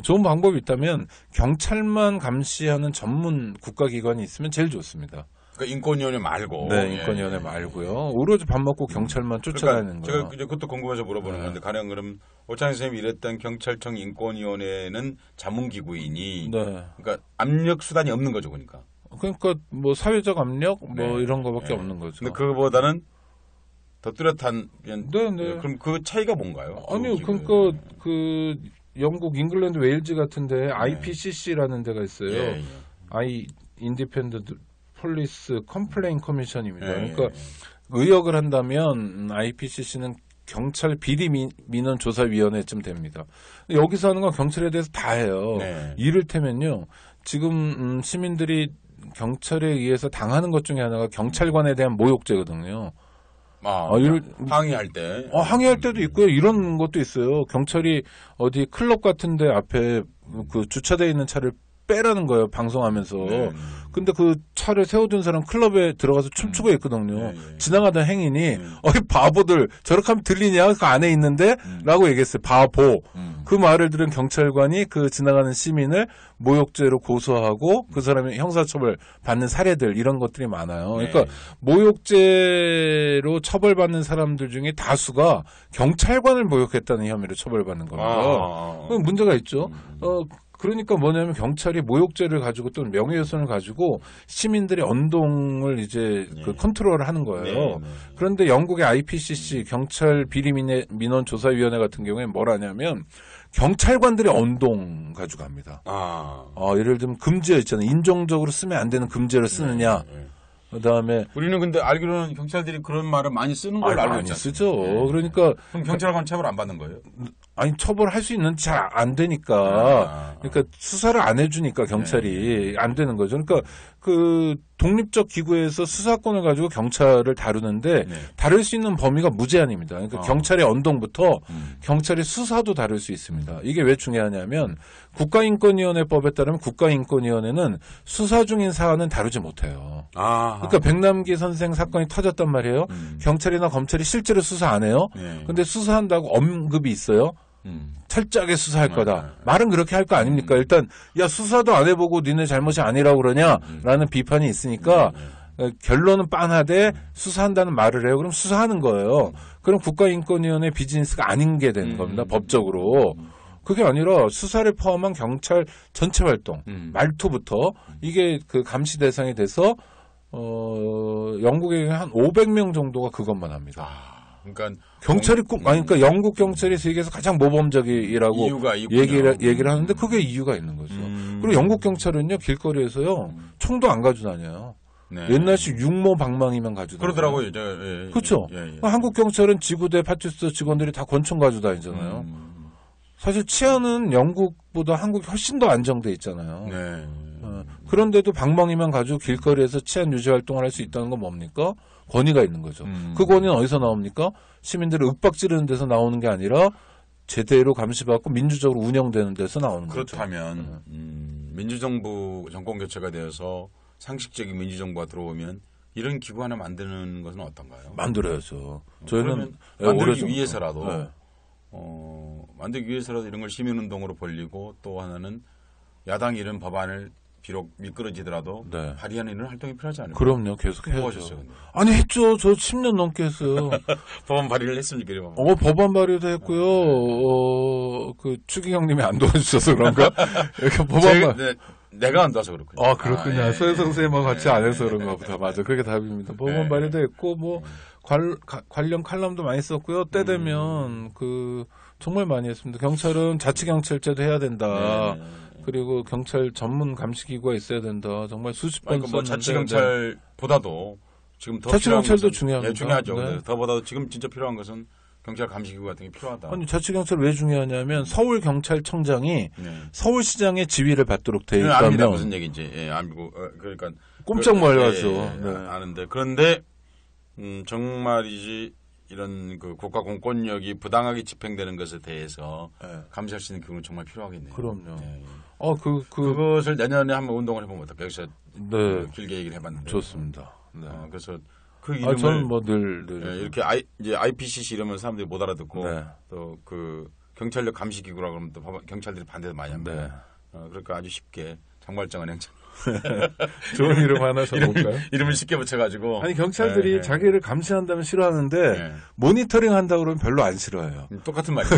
좋은 방법이 있다면 경찰만 감시하는 전문 국가기관이 있으면 제일 좋습니다. 그러니까 인권위원회 말고. 네, 인권위원회 말고요. 오로지 밥 먹고 경찰만 쫓아다니는 그러니까 거예요. 제가 그것도 궁금해서 물어보는 건데 가령 그럼 오창희 선생님이 일했던 경찰청 인권위원회는 자문기구이니 네. 그러니까 압력 수단이 없는 거죠, 그러니까. 그러니까 뭐 사회적 압력 뭐 네. 이런 거밖에 네. 없는 거죠. 근데 그거보다는 더 뚜렷한 그냥 네. 그럼 그 차이가 뭔가요? 아니요, 그러니까 그 영국, 잉글랜드, 웨일즈 같은데 IPCC라는 데가 있어요. 예. 인디펜던트 폴리스 컴플레인 커미션입니다. 그러니까 의역을 한다면 IPCC는 경찰 비리 민원 조사위원회쯤 됩니다. 여기서 하는 건 경찰에 대해서 다 해요. 네. 이를테면요, 지금 시민들이 경찰에 의해서 당하는 것 중에 하나가 경찰관에 대한 모욕죄거든요. 항의할 때. 항의할 때도 있고요. 이런 것도 있어요. 경찰이 어디 클럽 같은데 앞에 그 주차되어 있는 차를 빼라는 거예요. 방송하면서. 근데 그 차를 세워둔 사람 클럽에 들어가서 춤추고 있거든요. 지나가던 행인이 어이 바보들 저렇게 하면 들리냐? 그 안에 있는데? 라고 얘기했어요. 바보. 그 말을 들은 경찰관이 그 지나가는 시민을 모욕죄로 고소하고 그 사람이 형사처벌 받는 사례들 이런 것들이 많아요. 그러니까 모욕죄로 처벌받는 사람들 중에 다수가 경찰관을 모욕했다는 혐의로 처벌받는 겁니다. 그럼 문제가 있죠. 그러니까 뭐냐면 경찰이 모욕죄를 가지고 또는 명예훼손을 가지고 시민들의 언동을 이제 그 컨트롤을 하는 거예요. 그런데 영국의 IPCC 경찰 비리 민원 조사위원회 같은 경우에 뭘 하냐면 경찰관들의 언동 가지고 합니다. 예를 들면 금지어 있잖아요. 인종적으로 쓰면 안 되는 금지어를 쓰느냐. 그다음에 우리는 근데 알기로는 경찰들이 그런 말을 많이 쓰는 걸로 알고 있잖아요. 많이 쓰죠. 그러니까 그럼 경찰관 처벌 안 받는 거예요? 아니 처벌할 수 있는지 잘 안 되니까 그러니까 수사를 안 해주니까 경찰이 안 되는 거죠. 그러니까 그 독립적 기구에서 수사권을 가지고 경찰을 다루는데 다룰 수 있는 범위가 무제한입니다. 그러니까 경찰의 언동부터 경찰의 수사도 다룰 수 있습니다. 이게 왜 중요하냐면 국가인권위원회법에 따르면 국가인권위원회는 수사 중인 사안은 다루지 못해요. 그러니까 백남기 선생 사건이 터졌단 말이에요. 경찰이나 검찰이 실제로 수사 안 해요. 근데 수사한다고 언급이 있어요. 철저하게 수사할 거다. 말은 그렇게 할 거 아닙니까? 일단 야 수사도 안 해보고 니네 잘못이 아니라고 그러냐라는 비판이 있으니까 결론은 빤하되 수사한다는 말을 해요. 그럼 수사하는 거예요. 그럼 국가인권위원회 비즈니스가 아닌 게 되는 겁니다. 법적으로. 그게 아니라 수사를 포함한 경찰 전체 활동, 말투부터 이게 그 감시 대상이 돼서 영국에 한 500명 정도가 그것만 합니다. 그러니까 경찰이 그러니까 영국 경찰이 세계에서 가장 모범적이라고 얘기를 하는데 그게 이유가 있는 거죠. 그리고 영국 경찰은요 길거리에서요 총도 안 가지고 다녀요. 옛날식 육모 방망이만 가지고 그러더라고요. 그렇죠. 한국 경찰은 지구대 파출소 직원들이 다 권총 가지고 다니잖아요. 사실 치안은 영국보다 한국이 훨씬 더 안정돼 있잖아요. 그런데도 방망이만 가지고 길거리에서 치안 유지 활동을 할 수 있다는 건 뭡니까? 권위가 있는 거죠. 그 권위는 어디서 나옵니까? 시민들을 윽박지르는 데서 나오는 게 아니라 제대로 감시받고 민주적으로 운영되는 데서 나오는 거죠. 그렇다면 민주정부 정권 교체가 되어서 상식적인 민주정부가 들어오면 이런 기구 하나 만드는 것은 어떤가요? 만들어야죠. 저희는 만들기 위해서라도 만들기 위해서라도 이런 걸 시민운동으로 벌리고 또 하나는 야당이 이런 법안을 비록 미끄러지더라도 발의하는 이런 활동이 필요하지 않을까요? 그럼요. 계속 해야죠. 뭐 하셨어요, 근데? 아니 했죠. 저 10년 넘게 했어요. 법안 발의를 했습니까? 이런 법안 발의도 했고요. 그 추기경님이 안 도와주셔서 그런가? 이렇게 법안 내가 안 도와서 그렇군요. 그렇군요. 서혜성 선생님하고 같이 안 해서 그런가 보다. 맞아. 그게 답입니다. 법안 발의도 했고 뭐 관련 칼럼도 많이 썼고요. 때 되면 정말 많이 했습니다. 경찰은 자치경찰제도 해야 된다. 그리고 경찰 전문 감시기구가 있어야 된다. 정말 수십 번 썼는데. 자치경찰보다도 지금 더 자치경찰도 중요합니다. 중요하죠. 더보다도 지금 진짜 필요한 것은 경찰 감시기구 같은 게 필요하다. 아니 자치경찰 왜 중요하냐면 서울경찰청장이 서울시장의 지휘를 받도록 돼 있다면 압니다. 무슨 얘기인지. 알고 그러니까 꼼짝 말려야죠. 아는데 그런데 정말이지 이런 그 국가 공권력이 부당하게 집행되는 것에 대해서 감시할 수 있는 기구는 정말 필요하겠네요. 그럼요. 그것을 내년에 한번 운동을 해보면 어떨까요? 여기서 길게 얘기를 해봤는데. 좋습니다. 그래서 그 이름을 저는 늘 이렇게 이제 IPCC 이러면 사람들이 못 알아듣고 또 그 경찰력 감시기구라 그러면 또 경찰들이 반대도 많이 합니다. 네. 그러니까 아주 쉽게 장발장은 행정. 좋은 이름 하나 써볼까요? 이름을 쉽게 붙여가지고. 아니 경찰들이 네. 자기를 감시한다면 싫어하는데 네. 모니터링 한다 그러면 별로 안 싫어해요. 똑같은 말인데.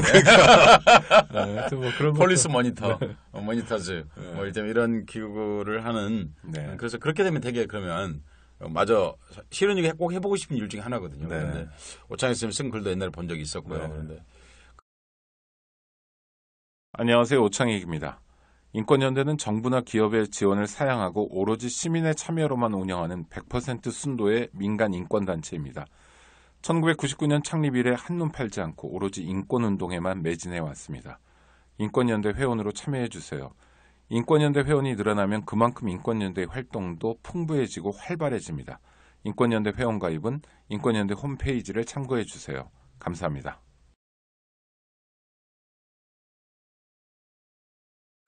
하여튼 뭐 그런 폴리스 모니터, 모니터즈, 뭐 이런 기구를 하는. 네. 그래서 그렇게 되면 되게 그러면 마저 실은 이게 꼭 해보고 싶은 일 중에 하나거든요. 네. 그런데 오창희 선생님 쓴 글도 옛날에 본 적이 있었고요. 네. 그런데 안녕하세요. 오창익입니다. 인권연대는 정부나 기업의 지원을 사양하고 오로지 시민의 참여로만 운영하는 100% 순도의 민간 인권단체입니다. 1999년 창립 이래 한눈 팔지 않고 오로지 인권운동에만 매진해 왔습니다. 인권연대 회원으로 참여해 주세요. 인권연대 회원이 늘어나면 그만큼 인권연대 활동도 풍부해지고 활발해집니다. 인권연대 회원 가입은 인권연대 홈페이지를 참고해 주세요. 감사합니다.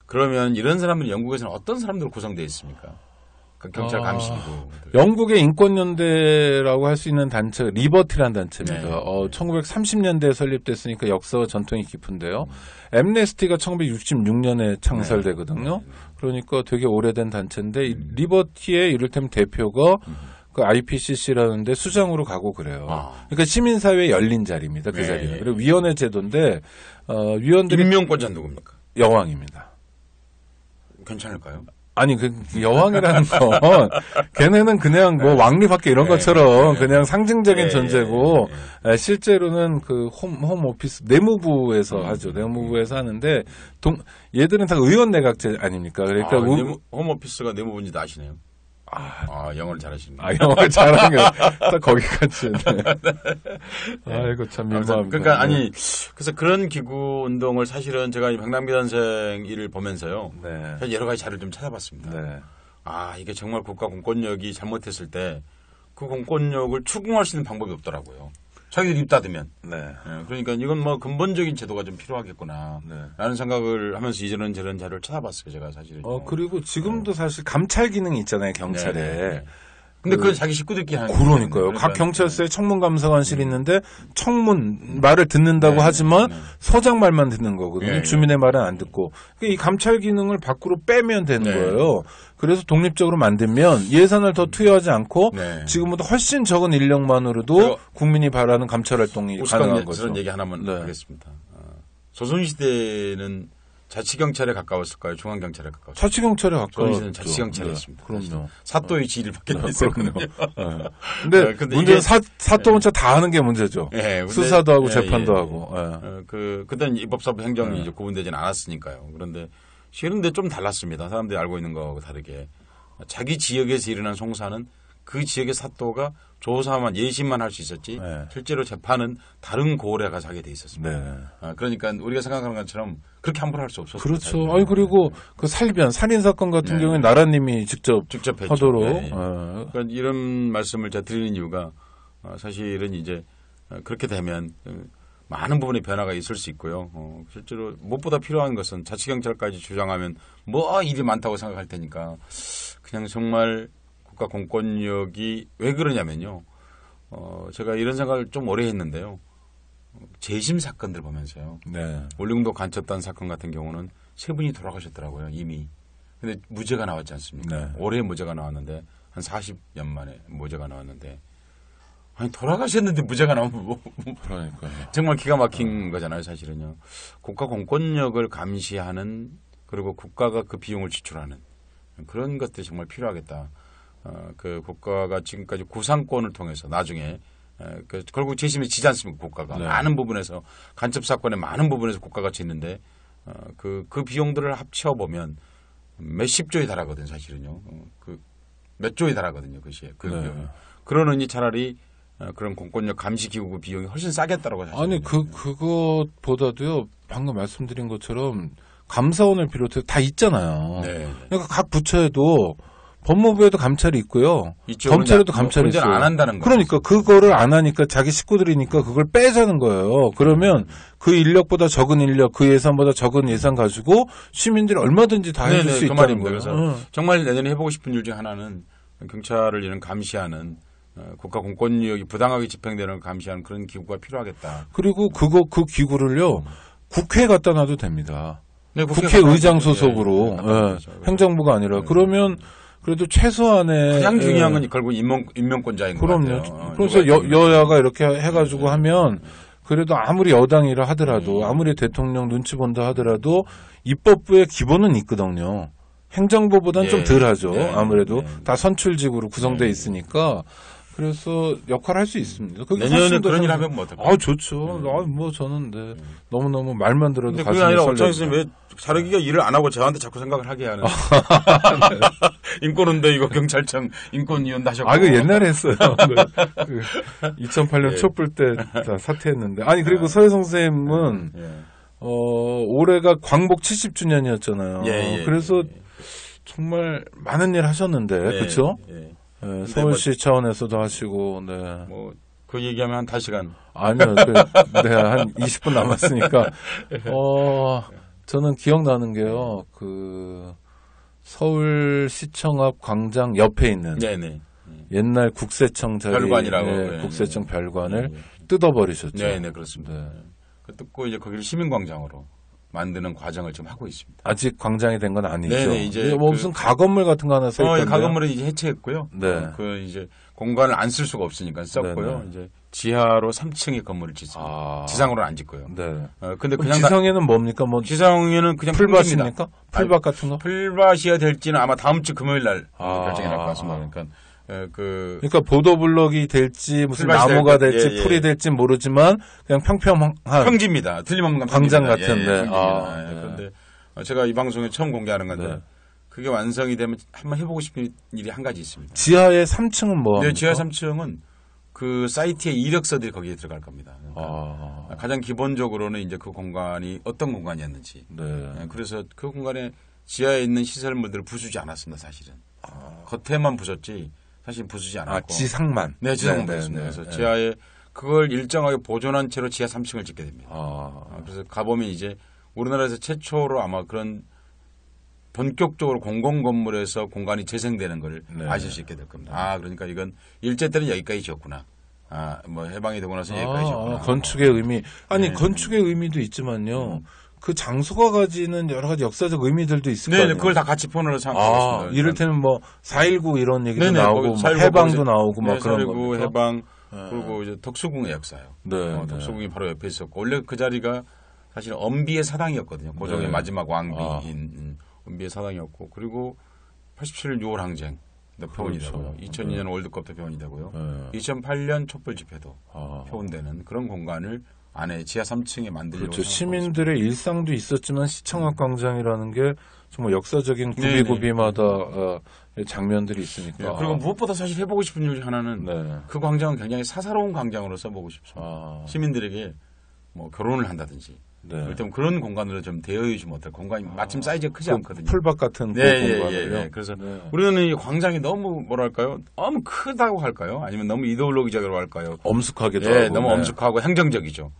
그러면 이런 사람들이 영국에서는 어떤 사람들로 구성되어 있습니까? 그 경찰 감시기구. 영국의 인권연대라고 할 수 있는 단체가 리버티라는 단체입니다. 네. 1930년대에 설립됐으니까 역사와 전통이 깊은데요. 엠네스티가 1966년에 창설되거든요. 그러니까 되게 오래된 단체인데 이 리버티의 이를테면 대표가 그 IPCC라는데 수장으로 가고 그래요. 그러니까 시민사회 열린 자리입니다. 그 자리는. 그리고 위원회 제도인데 위원들이 임명권자 누굽니까? 여왕입니다. 괜찮을까요? 아니 그 여왕이라는 건 걔네는 그냥 뭐 왕리밖에 이런 것처럼 그냥 상징적인 존재고 실제로는 그 홈 오피스 내무부에서 하죠. 내무부에서 하는데 얘들은 다 의원 내각제 아닙니까? 그러니까 홈 오피스가 내무부인지도 아시네요. 영어를 잘하시는 거예요. 영어를 잘하는 게 딱 거기까지. 아이고 참 민망합니다. 그러니까 그래서 그런 기구 운동을 사실은 제가 백남기 선생 일을 보면서요. 사실 여러 가지 자료를 좀 찾아봤습니다. 이게 정말 국가 공권력이 잘못했을 때 그 공권력을 추궁할 수 있는 방법이 없더라고요. 자기들이 입 닫으면. 그러니까 이건 뭐 근본적인 제도가 좀 필요하겠구나. 라는 생각을 하면서 이전은 저런 자료를 찾아봤어요. 제가 사실은. 그리고 지금도 사실 감찰 기능이 있잖아요. 경찰에. 근데 그건 자기 식구들끼리 하는 그러니까요. 각 경찰서에 청문감사관실이 있는데 청문 말을 듣는다고 하지만 서장 말만 듣는 거거든요. 주민의 말은 안 듣고. 그러니까 이 감찰 기능을 밖으로 빼면 되는 거예요. 그래서 독립적으로 만들면 예산을 더 투여하지 않고 지금보다 훨씬 적은 인력만으로도 국민이 바라는 감찰 활동이 가능한 거죠. 그런 얘기 하나만 하겠습니다. 조선시대는 자치경찰에 가까웠을까요? 중앙경찰에 가까웠을까요? 자치경찰에 가까웠죠. 자치경찰이었습니다. 그럼요. 사또의 지위를 받게 됐었거든요. 근데 문제는 사또 혼자 다 하는 게 문제죠. 수사도 하고 재판도 하고. 그때는 입법사법 행정이 이제 구분되지는 않았으니까요. 그런데 실은데 좀 달랐습니다. 사람들이 알고 있는 거하고 다르게. 자기 지역에서 일어난 송사는 그 지역의 사또가 조사만 예심만 할 수 있었지 실제로 재판은 다른 고을에 가서 하게 돼 있었습니다. 그러니까 우리가 생각하는 것처럼 그렇게 함부로 할 수 없었어요. 그렇죠. 그리고 그 살인 사건 같은 경우에 나라님이 직접 하도록. 그러니까 이런 말씀을 제가 드리는 이유가 사실은 이제 그렇게 되면 많은 부분의 변화가 있을 수 있고요. 실제로 무엇보다 필요한 것은 자치경찰까지 주장하면 뭐 일이 많다고 생각할 테니까 그냥 정말 국가 공권력이 왜 그러냐면요. 제가 이런 생각을 좀 오래 했는데요. 재심 사건들 보면서요. 울릉도 간첩단 사건 같은 경우는 3분이 돌아가셨더라고요. 이미. 근데 무죄가 나왔지 않습니까? 올해 무죄가 나왔는데 한 40년 만에 무죄가 나왔는데 돌아가셨는데 무죄가 나오면 그러니까요. 정말 기가 막힌 거잖아요. 사실은요. 국가 공권력을 감시하는 그리고 국가가 그 비용을 지출하는 그런 것들이 정말 필요하겠다. 그 국가가 지금까지 구상권을 통해서 나중에 결국 재심에 지지 않습니까? 국가가 많은 부분에서 간첩 사건의 많은 부분에서 국가가 짓는데 그 비용들을 합쳐 보면 몇십조에 달하거든요. 사실은요. 몇 조에 달하거든요. 그것이 그러느니 차라리 그런 공권력 감시 기구 비용이 훨씬 싸겠다라고 아니 그것보다도요. 방금 말씀드린 것처럼 감사원을 비롯해서 다 있잖아요. 그러니까 각 부처에도 법무부에도 감찰이 있고요. 검찰에도 감찰이 있어요. 안 한다는 거예요. 그러니까 그거를 안 하니까 자기 식구들이니까 그걸 빼자는 거예요. 그러면 그 인력보다 적은 인력, 그 예산보다 적은 예산 가지고 시민들이 얼마든지 다 해줄 수 있다는 거예요. 그래서 정말 내년에 해보고 싶은 일 중에 하나는 경찰을 이런 감시하는 국가 공권력이 부당하게 집행되는 걸 감시하는 그런 기구가 필요하겠다. 그리고 그 기구를요. 국회에 갖다 놔도 됩니다. 네, 국회의장 소속으로 행정부가 아니라 그러면 그래도 최소한의 가장 중요한 건 결국 임명권자인 것 같아요. 그럼요. 그래서 여야가 이렇게 해가지고 하면 그래도 아무리 여당이라 하더라도 아무리 대통령 눈치 본다 하더라도 입법부의 기본은 있거든요. 행정부보다는 좀 덜하죠. 아무래도 다 선출직으로 구성되어 있으니까 그래서 역할을 할 수 있습니다. 내년에 그런 일 하면 뭐 어떨까요? 아 좋죠. 뭐 저는 너무너무 말만 들어도 가슴이 설레요. 그게 아니라 어쩌면 왜 자르기가 일을 안 하고 저한테 자꾸 생각을 하게 하는. 인권운동 이거 경찰청 인권위원도 하셨고. 아, 그 옛날에 했어요. 2008년 촛불 때 사퇴했는데. 아니 그리고 서혜성 선생님은 올해가 광복 70주년이었잖아요. 그래서 정말 많은 일 하셨는데, 그렇죠? 서울시 차원에서도 하시고, 뭐 그 얘기하면 한 5시간. 아니요, 한 20분 남았으니까. 저는 기억나는 게요. 서울시청 앞 광장 옆에 있는 옛날 국세청 자리, 별관이라고 국세청 별관을 뜯어버리셨죠. 네, 그렇습니다. 뜯고 이제 거기를 시민광장으로 만드는 과정을 지금 하고 있습니다. 아직 광장이 된 건 아니죠. 네, 이제 뭐 무슨 가건물 같은 거 하나 써 있던데요. 가건물을 이제 해체했고요. 그 이제 공간을 안 쓸 수가 없으니까 썼고요. 이제 지하로 3층의 건물을 짓습니다. 지상으로는 안 짓고요. 근데 그냥 지상에는 뭡니까? 뭐 지상에는 그냥 풀밭입니까? 풀밭 같은 거? 풀밭이야 될지는 아마 다음 주 금요일 날 결정이 날 것 같습니다. 그러니까 보도블럭이 될지 무슨 나무가 될지 풀이 될지 모르지만 그냥 평평한 평지입니다. 틀림없는 광장 같은데. 그런데 제가 이 방송에 처음 공개하는 건데 그게 완성이 되면 한번 해보고 싶은 일이 한 가지 있습니다. 지하의 3층은 뭐? 네, 지하 3층은 그 사이트의 이력서들이 거기에 들어갈 겁니다. 가장 기본적으로는 이제 그 공간이 어떤 공간이었는지. 그래서 그 공간에 지하에 있는 시설물들을 부수지 않았습니다, 사실은. 겉에만 부쉈지. 사실 부수지 않았고. 지상만? 네, 지상만 부쉈습니다. 그래서 지하에 그걸 일정하게 보존한 채로 지하 3층을 짓게 됩니다. 그래서 가보면 이제 우리나라에서 최초로 아마 그런 본격적으로 공공건물에서 공간이 재생되는 걸 아실 수 있게 될 겁니다. 그러니까 이건 일제 때는 여기까지 지었구나. 뭐 해방이 되고 나서 여기까지 지었구나. 건축의 의미. 아니, 건축의 의미도 있지만요. 그 장소가 가지는 여러 가지 역사적 의미들도 있을 거예요. 네, 그걸 다 같이 포함을 생각하고 있습니다. 이를테면 뭐 4.19 이런 얘기도 나오고 뭐 해방도 나오고 막 그런 거. 4.19 해방 그리고 이제 덕수궁의 역사요. 덕수궁이 바로 옆에 있었고 원래 그 자리가 사실 엄비의 사당이었거든요. 고종의 마지막 왕비인 엄비의 사당이었고 그리고 87년 6월 항쟁 표현이 되고요. 2002년 월드컵도 표현이 되고요. 2008년 촛불 집회도 표현되는 그런 공간을 안에 지하 3층에 만들려고. 그렇죠. 시민들의 일상도 있었지만 시청 앞 광장이라는 게 정말 역사적인 구비구비마다 장면들이 있으니까. 그리고 무엇보다 사실 해보고 싶은 일 하나는 그 광장은 굉장히 사사로운 광장으로 써보고 싶습니다. 시민들에게 뭐 결혼을 한다든지. 일단 그런 공간으로 좀 대여해 주면 어떨까? 공간이 마침 사이즈가 크지 않거든요. 풀밭 같은 공간을요. 그래서 우리는 이 광장이 너무 뭐랄까요? 너무 크다고 할까요? 아니면 너무 이데올로기적으로 할까요? 엄숙하기도 하고. 너무 엄숙하고 행정적이죠.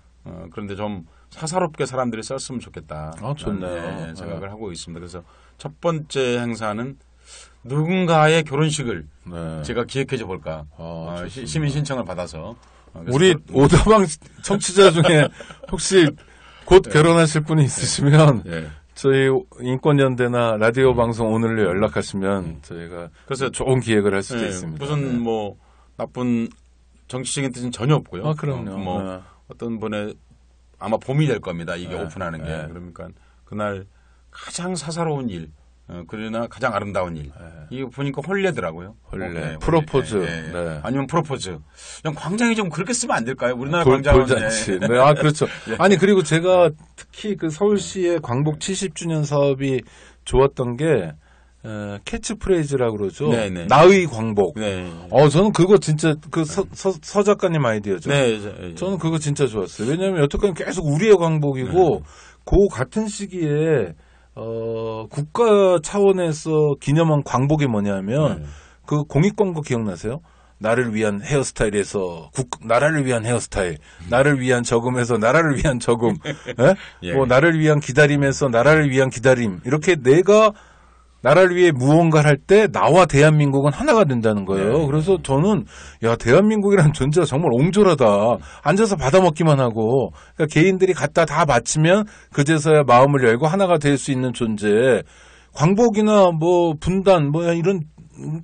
그런데 좀 사사롭게 사람들이 썼으면 좋겠다. 좋네요. 생각을 하고 있습니다. 그래서 첫 번째 행사는 누군가의 결혼식을 제가 기획해 줘 볼까. 시민 신청을 받아서. 우리 오다방 청취자 중에 혹시 곧 결혼하실 분이 있으시면 저희 인권연대나 라디오 방송 오늘로 연락하시면 저희가 그래서 좋은 기획을 할 수도 있습니다. 무슨 뭐 나쁜 정치적인 뜻은 전혀 없고요. 그럼요. 뭐 어떤 분의 아마 봄이 될 겁니다. 이게 오픈하는 게. 그러니까 그날 가장 사사로운 일, 그러나 가장 아름다운 일. 이거 보니까 홀례더라고요. 홀례. 프로포즈. 아니면 프로포즈. 그냥 광장이 좀 그렇게 쓰면 안 될까요? 우리나라 광장은. 돌잔치. 그렇죠. 아니, 그리고 제가 특히 그 서울시의 광복 70주년 사업이 좋았던 게, 캐치프레이즈라고 그러죠. 나의 광복. 저는 그거 진짜 서 작가님 아이디어죠. 저는 그거 진짜 좋았어요. 왜냐하면 여태까지 계속 우리의 광복이고 그 같은 시기에 국가 차원에서 기념한 광복이 뭐냐면 그 공익 광고 기억나세요? 나를 위한 헤어스타일에서 나라를 위한 헤어스타일, 나를 위한 저금에서 나라를 위한 저금, 뭐 나를 위한 기다림에서 나라를 위한 기다림 이렇게 내가 나라를 위해 무언가를 할 때 나와 대한민국은 하나가 된다는 거예요. 네. 그래서 저는 야 대한민국이라는 존재가 정말 옹졸하다. 앉아서 받아먹기만 하고 그러니까 개인들이 갖다 다 바치면 그제서야 마음을 열고 하나가 될 수 있는 존재. 광복이나 뭐 분단 뭐 이런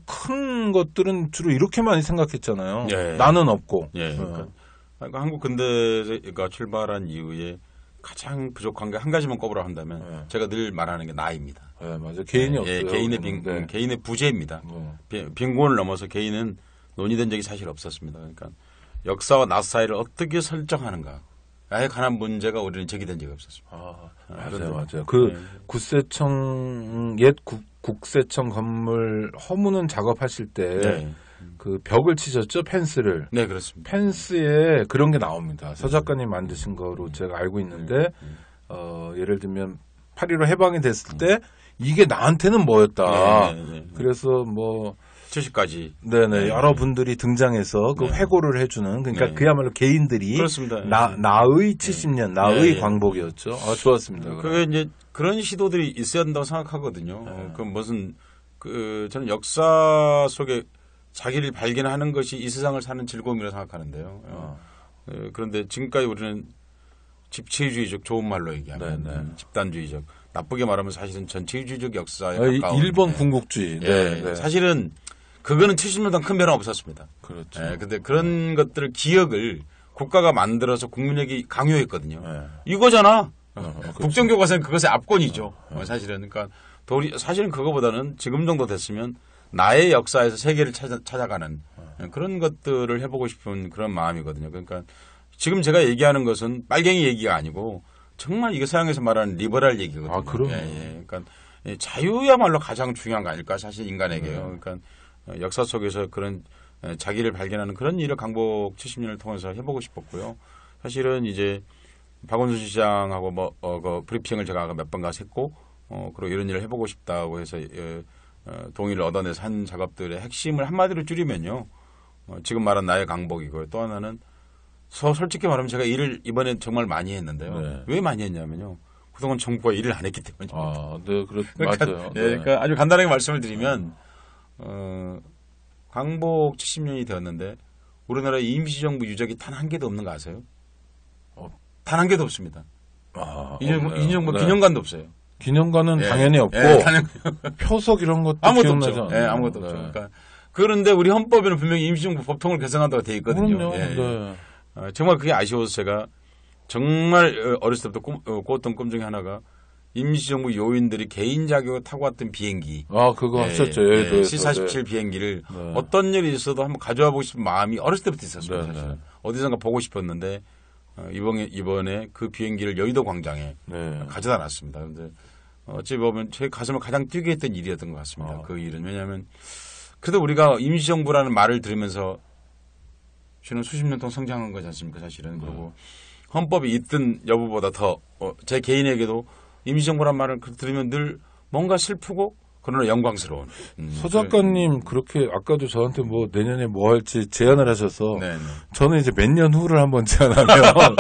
큰 것들은 주로 이렇게 많이 생각했잖아요. 예. 나는 없고. 예. 그러니까 한국 근대가 출발한 이후에 가장 부족한 게 한 가지만 꼽으라 한다면 제가 늘 말하는 게 나이입니다. 네, 맞아요. 개인이 없어요. 개인의 부재입니다. 빈곤을 넘어서 개인은 논의된 적이 사실 없었습니다. 그러니까 역사와 나 사이를 어떻게 설정하는가에 관한 문제가 우리는 제기된 적이 없었습니다. 맞아요. 그 국세청 옛 국세청 건물 허무는 작업하실 때 그 벽을 치셨죠? 펜스를. 네, 그렇습니다. 펜스에 그런 게 나옵니다. 서 작가님 만드신 거로 제가 알고 있는데 예를 들면 8.15 해방이 됐을 때 이게 나한테는 뭐였다. 그래서 뭐 70까지. 네네. 여러분들이 등장해서 그 회고를 해주는 그러니까 그야말로 개인들이 그렇습니다. 나의 70년, 나의 광복이었죠. 좋았습니다. 그게 이제 그런 시도들이 있어야 된다고 생각하거든요. 그 무슨 저는 역사 속에 자기를 발견하는 것이 이 세상을 사는 즐거움이라고 생각하는데요. 그런데 지금까지 우리는 집체주의적 좋은 말로 얘기하면 집단주의적 나쁘게 말하면 사실은 전체주의적 역사에 가까운 일본 군국주의. 사실은 그거는 70년 동안 큰 변화 없었습니다. 그렇죠. 근데 그런 것들을 기억을 국가가 만들어서 국민에게 강요했거든요. 이거잖아. 국정교과서는 그것의 압권이죠. 사실은 그러니까 사실은 그거보다는 지금 정도 됐으면 나의 역사에서 세계를 찾아가는 그런 것들을 해보고 싶은 그런 마음이거든요. 그러니까 지금 제가 얘기하는 것은 빨갱이 얘기가 아니고 정말 이게 서양에서 말하는 리버럴 얘기거든요. 그럼요. 그러니까 자유야말로 가장 중요한 거 아닐까 사실 인간에게요. 그러니까 역사 속에서 그런 자기를 발견하는 그런 일을 강복 70년을 통해서 해보고 싶었고요. 사실은 이제 박원순 시장하고 그 브리핑을 제가 몇 번 가서 했고 그리고 이런 일을 해보고 싶다고 해서 동의를 얻어내서 한 작업들의 핵심을 한마디로 줄이면요. 지금 말한 나의 강복이고요. 또 하나는 솔직히 말하면 제가 일을 이번에 정말 많이 했는데요. 왜 많이 했냐면요. 그동안 정부가 일을 안 했기 때문입니다. 그러니까, 맞아요. 그러니까 아주 간단하게 말씀을 드리면 강복 70년이 되었는데 우리나라 임시정부 유적이 단 한 개도 없는 거 아세요? 단 한 개도 없습니다. 임시정부 기념관도 없어요. 기념관은 당연히 없고 표석 이런 것도 아무것도 없죠. 아무것도 없죠. 그러니까 그런데 우리 헌법에는 분명히 임시정부 법통을 개정한다고 되어 있거든요. 그럼요. 정말 그게 아쉬워서 제가 정말 어렸을 때부터 꿨던 꿈 중에 하나가 임시정부 요인들이 개인 자격을 타고 왔던 비행기. 그거 하셨죠. C-47 비행기를 어떤 일이 있어도 한번 가져와 보고 싶은 마음이 어렸을 때부터 있었어요. 사실. 어디선가 보고 싶었는데 이번에 그 비행기를 여의도 광장에 가져다 놨습니다. 그런데 어찌 보면 제 가슴을 가장 뛰게 했던 일이었던 것 같습니다. 그 일은. 왜냐하면 그래도 우리가 임시정부라는 말을 들으면서 저는 수십 년 동안 성장한 거지 않습니까 사실은. 그리고 헌법이 있든 여부보다 더 제 개인에게도 임시정부란 말을 들으면 늘 뭔가 슬프고 그러나 영광스러운. 서 작가님 그렇게 아까도 저한테 뭐 내년에 뭐 할지 제안을 하셔서 저는 이제 몇 년 후를 한번 제안하면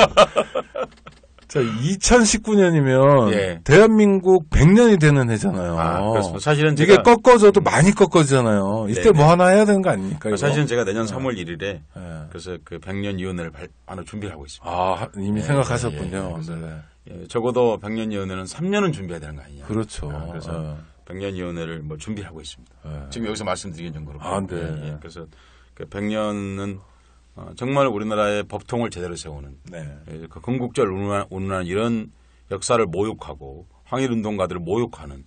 자 2019년이면 대한민국 100년이 되는 해잖아요. 그렇습니다. 사실은 이게 꺾어져도 많이 꺾어지잖아요. 이때 뭐 하나 해야 되는 거 아닙니까? 이거? 사실은 제가 내년 3월 1일에 그래서 그 100년 위원회를 하나 준비를 하고 있습니다. 이미 생각하셨군요. 적어도 100년 위원회는 3년은 준비해야 되는 거 아니냐. 그렇죠. 그래서 100년 위원회를 뭐 준비를 하고 있습니다. 지금 여기서 말씀드리긴 좀 그렇고. 그래서 그 100년은 정말 우리나라의 법통을 제대로 세우는 그 건국절 운운하는 이런 역사를 모욕하고 항일운동가들을 모욕하는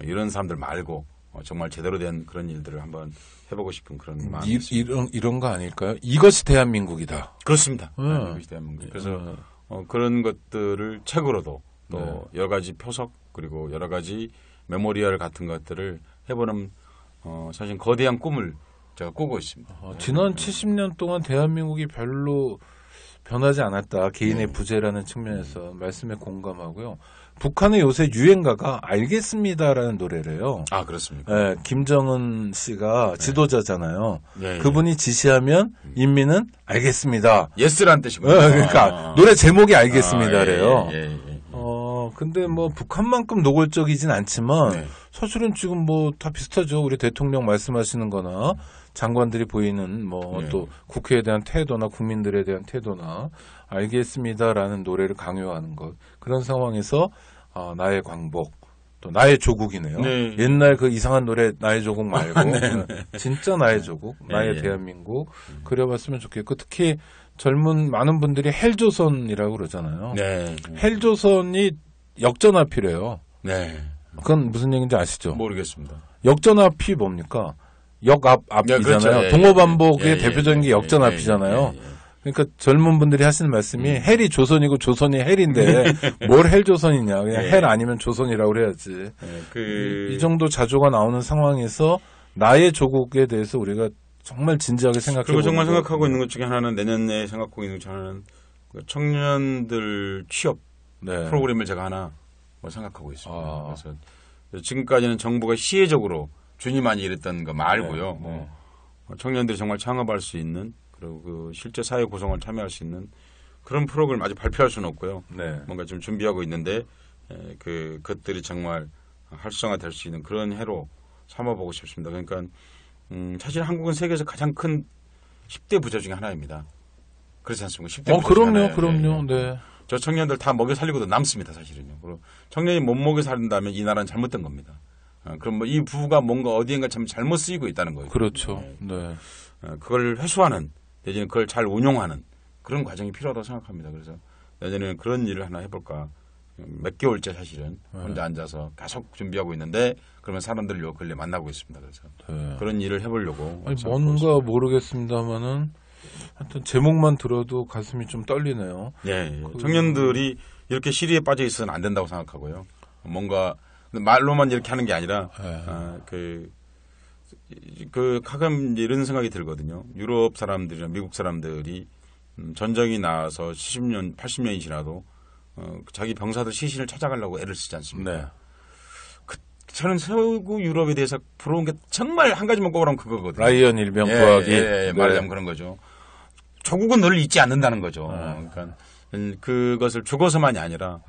이런 사람들 말고 정말 제대로 된 그런 일들을 한번 해보고 싶은 그런 마음이 있습니다. 이런 거 아닐까요? 이것이 대한민국이다. 그렇습니다. 이것이 대한민국. 그래서 그런 것들을 책으로도 또 여러 가지 표석 그리고 여러 가지 메모리얼 같은 것들을 해보는 사실 거대한 꿈을 제가 꾸고 있습니다. 지난 70년 동안 대한민국이 별로 변하지 않았다. 개인의 부재라는 측면에서 말씀에 공감하고요. 북한의 요새 유행가가 알겠습니다라는 노래래요. 그렇습니까? 김정은 씨가 지도자잖아요. 그분이 지시하면 인민은 알겠습니다. 예스라는 뜻이군요. 그러니까 노래 제목이 알겠습니다래요. 근데 뭐 북한만큼 노골적이진 않지만 네. 사실은 지금 뭐 다 비슷하죠. 우리 대통령 말씀하시는 거나 장관들이 보이는 뭐 또 국회에 대한 태도나 국민들에 대한 태도나 알겠습니다라는 노래를 강요하는 것. 그런 상황에서 나의 광복 또 나의 조국이네요. 네. 옛날 그 이상한 노래 나의 조국 말고 네. 진짜 나의 조국, 나의 대한민국 그려봤으면 좋겠고 특히 젊은 많은 분들이 헬조선이라고 그러잖아요. 네. 헬조선이 역전앞이래요. 네. 그건 무슨 얘기인지 아시죠? 모르겠습니다. 역전앞이 뭡니까? 역앞이잖아요. 그렇죠. 동호반복의 대표적인 게 역전앞이잖아요. 그러니까 젊은 분들이 하시는 말씀이 헬이 조선이고 조선이 헬인데 뭘 헬조선이냐. 그냥 헬 아니면 조선이라고 그래야지. 이 정도 자조가 나오는 상황에서 나의 조국에 대해서 우리가 정말 진지하게 생각해 그리고 정말 생각하고 있는 것 중에 하나는 내년 내에 생각하고 있는 것 중에 하나는 청년들 취업 프로그램을 제가 하나 생각하고 있습니다. 그래서 지금까지는 정부가 시혜적으로 준이 많이 이랬던 거 말고요. 청년들이 정말 창업할 수 있는 그리고 그 실제 사회 구성을 참여할 수 있는 그런 프로그램을 아직 발표할 수는 없고요. 뭔가 좀 준비하고 있는데 그것들이 정말 활성화될 수 있는 그런 해로 삼아보고 싶습니다. 그러니까 사실 한국은 세계에서 가장 큰 10대 부자 중에 하나입니다. 그렇지 않습니까? 10대 부자 중에 하나예요. 그럼요. 네. 저 청년들 다 먹여 살리고도 남습니다, 사실은요. 그리고 청년이 못 먹여 살린다면 이 나라는 잘못된 겁니다. 그럼 뭐 이 부가 뭔가 어디엔가 참 잘못 쓰이고 있다는 거예요. 그렇죠. 네. 그걸 회수하는 내지는 그걸 잘 운용하는 그런 과정이 필요하다고 생각합니다. 그래서 내년에는 그런 일을 하나 해볼까. 몇 개월째 사실은 혼자 앉아서 계속 준비하고 있는데 그러면 사람들을 요 근래 만나고 있습니다. 그래서 그런 일을 해보려고. 아니, 뭔가 모르겠습니다만은 하여튼 제목만 들어도 가슴이 좀 떨리네요. 네, 청년들이 이렇게 시리에 빠져 있어서는 안 된다고 생각하고요. 뭔가 말로만 이렇게 하는 게 아니라 가끔 이런 생각이 들거든요. 유럽 사람들이나 미국 사람들이 전쟁이 나서 70년, 80년이 지나도 자기 병사들 시신을 찾아가려고 애를 쓰지 않습니까? 저는 서구 유럽에 대해서 부러운 게 정말 한 가지만 꼽으라면 그거거든요. 라이언 일병 구하기. 말하자면 그런 거죠. 조국은 너를 잊지 않는다는 거죠. 그러니까 그것을 죽어서만이 아니라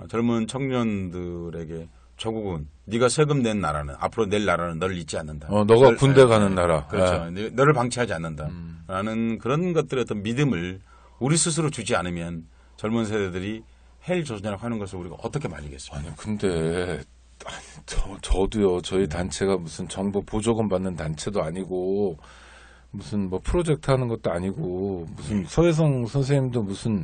젊은 청년들에게 조국은 네가 세금 낸 나라는 앞으로 낼 나라는 너를 잊지 않는다. 너가 군대 가는 나라. 그렇죠. 너를 방치하지 않는다. 라는 그런 것들의 어떤 믿음을 우리 스스로 주지 않으면 젊은 세대들이 헬 조선이라고 하는 것을 우리가 어떻게 말리겠습니까? 아니 근데 저도요. 저희 단체가 무슨 정부 보조금 받는 단체도 아니고 무슨 뭐 프로젝트 하는 것도 아니고 무슨 서혜성 선생님도 무슨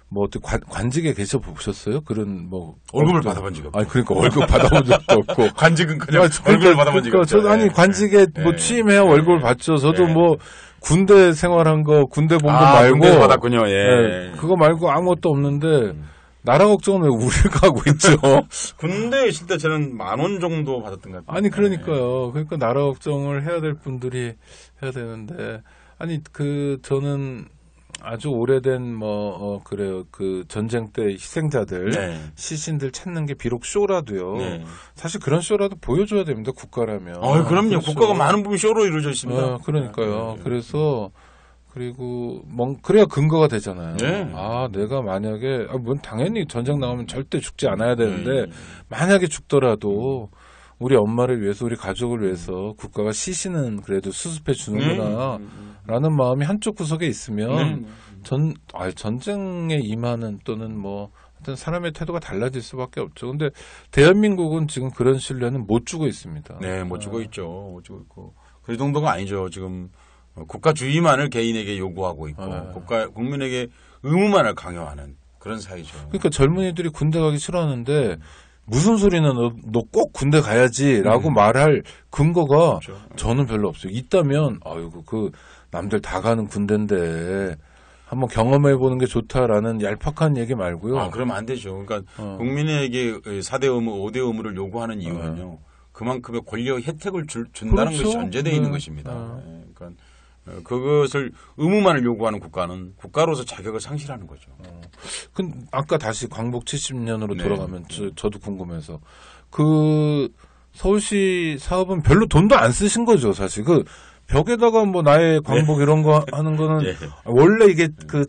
뭐 어떻게 관직에 계셔 보셨어요? 그런 뭐 월급을 받아본 적이 없고. 아니 그러니까 월급 받아본 적도 없고 관직은커녕 월급을 받아본 적이 없죠. 저도 아니 관직에 뭐 취임해야 월급을 받죠. 저도 뭐 군대 생활한 거 군대 본분 말고 군대 받았군요. 그거 말고 아무것도 없는데 나라 걱정은 왜 우리가 하고 있죠? 군대에 있을 때 저는 10,000원 정도 받았던 것 같아요. 아니 그러니까요. 그러니까 나라 걱정을 해야 될 분들이 해야 되는데 아니 저는 아주 오래된 그래요. 그 전쟁 때 희생자들 시신들 찾는 게 비록 쇼라도요. 사실 그런 쇼라도 보여줘야 됩니다. 국가라면. 그럼요. 그렇죠. 국가가 많은 부분이 쇼로 이루어져 있습니다. 그러니까요. 그래서 그리고 그래야 근거가 되잖아요. 내가 만약에 당연히 전쟁 나가면 절대 죽지 않아야 되는데 만약에 죽더라도 우리 엄마를 위해서 우리 가족을 위해서 국가가 시신은 그래도 수습해 주는구나 라는 마음이 한쪽 구석에 있으면 전쟁에 임하는 또는 뭐 하여튼 사람의 태도가 달라질 수밖에 없죠. 근데 대한민국은 지금 그런 신뢰는 못 주고 있습니다. 네, 못 주고 있죠. 못 주고 있고 그 정도가 아니죠. 지금 국가주의만을 개인에게 요구하고 있고 국민에게 의무만을 강요하는 그런 사회죠. 그러니까 젊은이들이 군대 가기 싫어하는데 무슨 소리는 너 꼭 군대 가야지라고 말할 근거가 그렇죠. 저는 별로 없어요. 있다면 아이고 그 남들 다 가는 군대인데 한번 경험해 보는 게 좋다라는 얄팍한 얘기 말고요. 그러면 안 되죠. 그러니까 국민에게 4대 의무, 5대 의무를 요구하는 이유는요. 그만큼의 권력 혜택을 준다는 그렇죠. 것이 전제되어 있는 것입니다. 그러니까 그것을 의무만을 요구하는 국가는 국가로서 자격을 상실하는 거죠. 근데 아까 다시 광복 70년으로 돌아가면 저도 궁금해서 그 서울시 사업은 별로 돈도 안 쓰신 거죠, 사실. 벽에다가 뭐 나의 광복 이런 거 하는 거는 원래 이게 그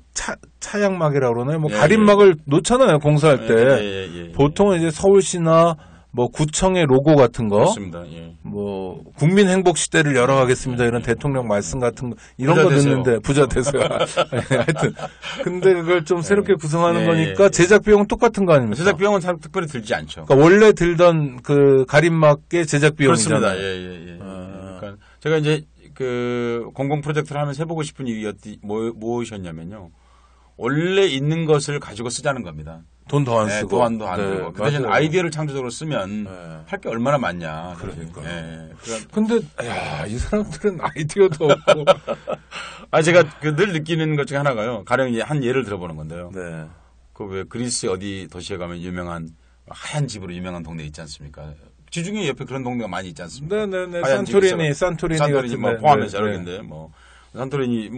차양막이라고 그러나요? 뭐 가림막을 놓잖아요, 공사할 때. 보통은 이제 서울시나 뭐 구청의 로고 같은 거, 그렇습니다. 뭐 국민 행복 시대를 열어가겠습니다 이런 대통령 말씀 같은 거 이런 거 넣는데 부자 되세요. 하여튼 근데 그걸 좀 새롭게 구성하는 거니까 제작 비용은 똑같은 거 아닙니까? 제작 비용은 특별히 들지 않죠. 그러니까 원래 들던 그 가림막의 제작 비용이잖아요. 그렇습니다. 그러니까 제가 이제 그 공공 프로젝트를 하면서 해보고 싶은 이유 무엇이었냐면요. 원래 있는 것을 가지고 쓰자는 겁니다. 돈 더 안 쓰고. 돈 더 안 들고. 그 대신 아이디어를 창조적으로 쓰면 할 게 얼마나 많냐. 그러니까. 근데, 이 사람들은 아이디어도 없고. 제가 늘 느끼는 것 중에 하나가요. 가령 이제 한 예를 들어보는 건데요. 그 왜 그리스 어디 도시에 가면 유명한 하얀 집으로 유명한 동네 있지 않습니까? 지중해 옆에 그런 동네가 많이 있지 않습니까? 네네네. 산토리니 같은 뭐 포함해서 여러 군데 뭐 산토리니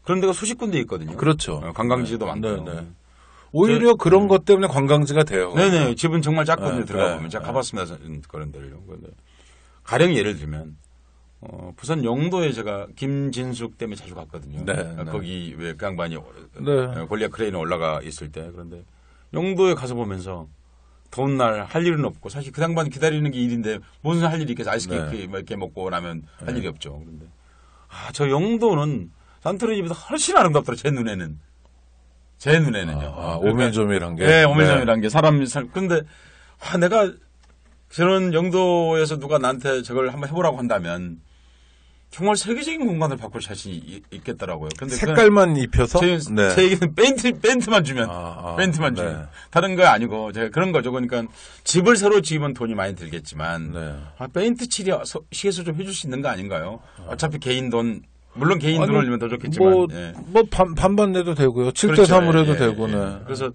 그런 데가 수십 군데 있거든요. 그렇죠. 관광지도 많고. 오히려 그런 것 때문에 관광지가 돼요. 네네. 집은 정말 작거든요. 들어가 보면. 제가 가봤습니다. 그런 데를. 가령 예를 들면, 부산 영도에 제가 김진숙 때문에 자주 갔거든요. 거기 왜 그 양반이 골리앗 크레인에 올라가 있을 때. 그런데 영도에 가서 보면서 더운 날 할 일은 없고 사실 그 양반 기다리는 게 일인데 무슨 할 일이 있겠어. 아이스케이크 이렇게 먹고 나면 할 일이 없죠. 그런데 저 영도는 산토리니보다 훨씬 아름답더라고요. 제 눈에는요. 오밀조밀한 게. 네, 오밀조밀한 게 근데 내가 저런 영도에서 누가 나한테 저걸 한번 해보라고 한다면 정말 세계적인 공간을 바꿀 자신이 있겠더라고요. 근데 색깔만 입혀서? 제 얘기는 펜트만 주면. 펜트만 주면. 다른 거 아니고 제가 그런 거죠. 그러니까 집을 새로 지으면 돈이 많이 들겠지만 페인트 칠이 시에서 좀 해줄 수 있는 거 아닌가요? 어차피 개인 돈. 물론 개인 돈을 올리면 더 좋겠지만. 반반 내도 되고요. 7대 3으로 해도 되고, 그래서,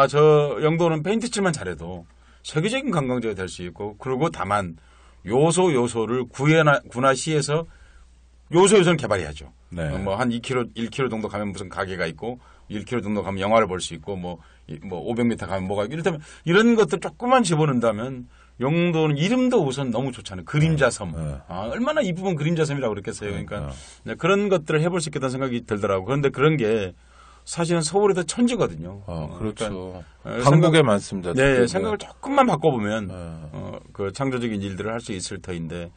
저 영도는 페인트 칠만 잘해도 세계적인 관광지가 될 수 있고, 그리고 다만 요소를 구나시에서 요소를 개발해야죠. 뭐 한 1km 정도 가면 무슨 가게가 있고, 1km 정도 가면 영화를 볼 수 있고, 뭐 500m 가면 뭐가 있고, 이렇다면 이런 것들 조금만 집어넣는다면 영도는 이름도 우선 너무 좋잖아요. 그림자섬. 얼마나 이쁘면 그림자섬이라고 그랬겠어요. 그러니까 그런 것들을 해볼 수 있겠다는 생각이 들더라고요. 그런데 그런 게 사실은 서울에도 천지거든요. 그렇죠. 한국에 많습니다. 네, 생각을 조금만 바꿔보면 그 창조적인 일들을 할 수 있을 터인데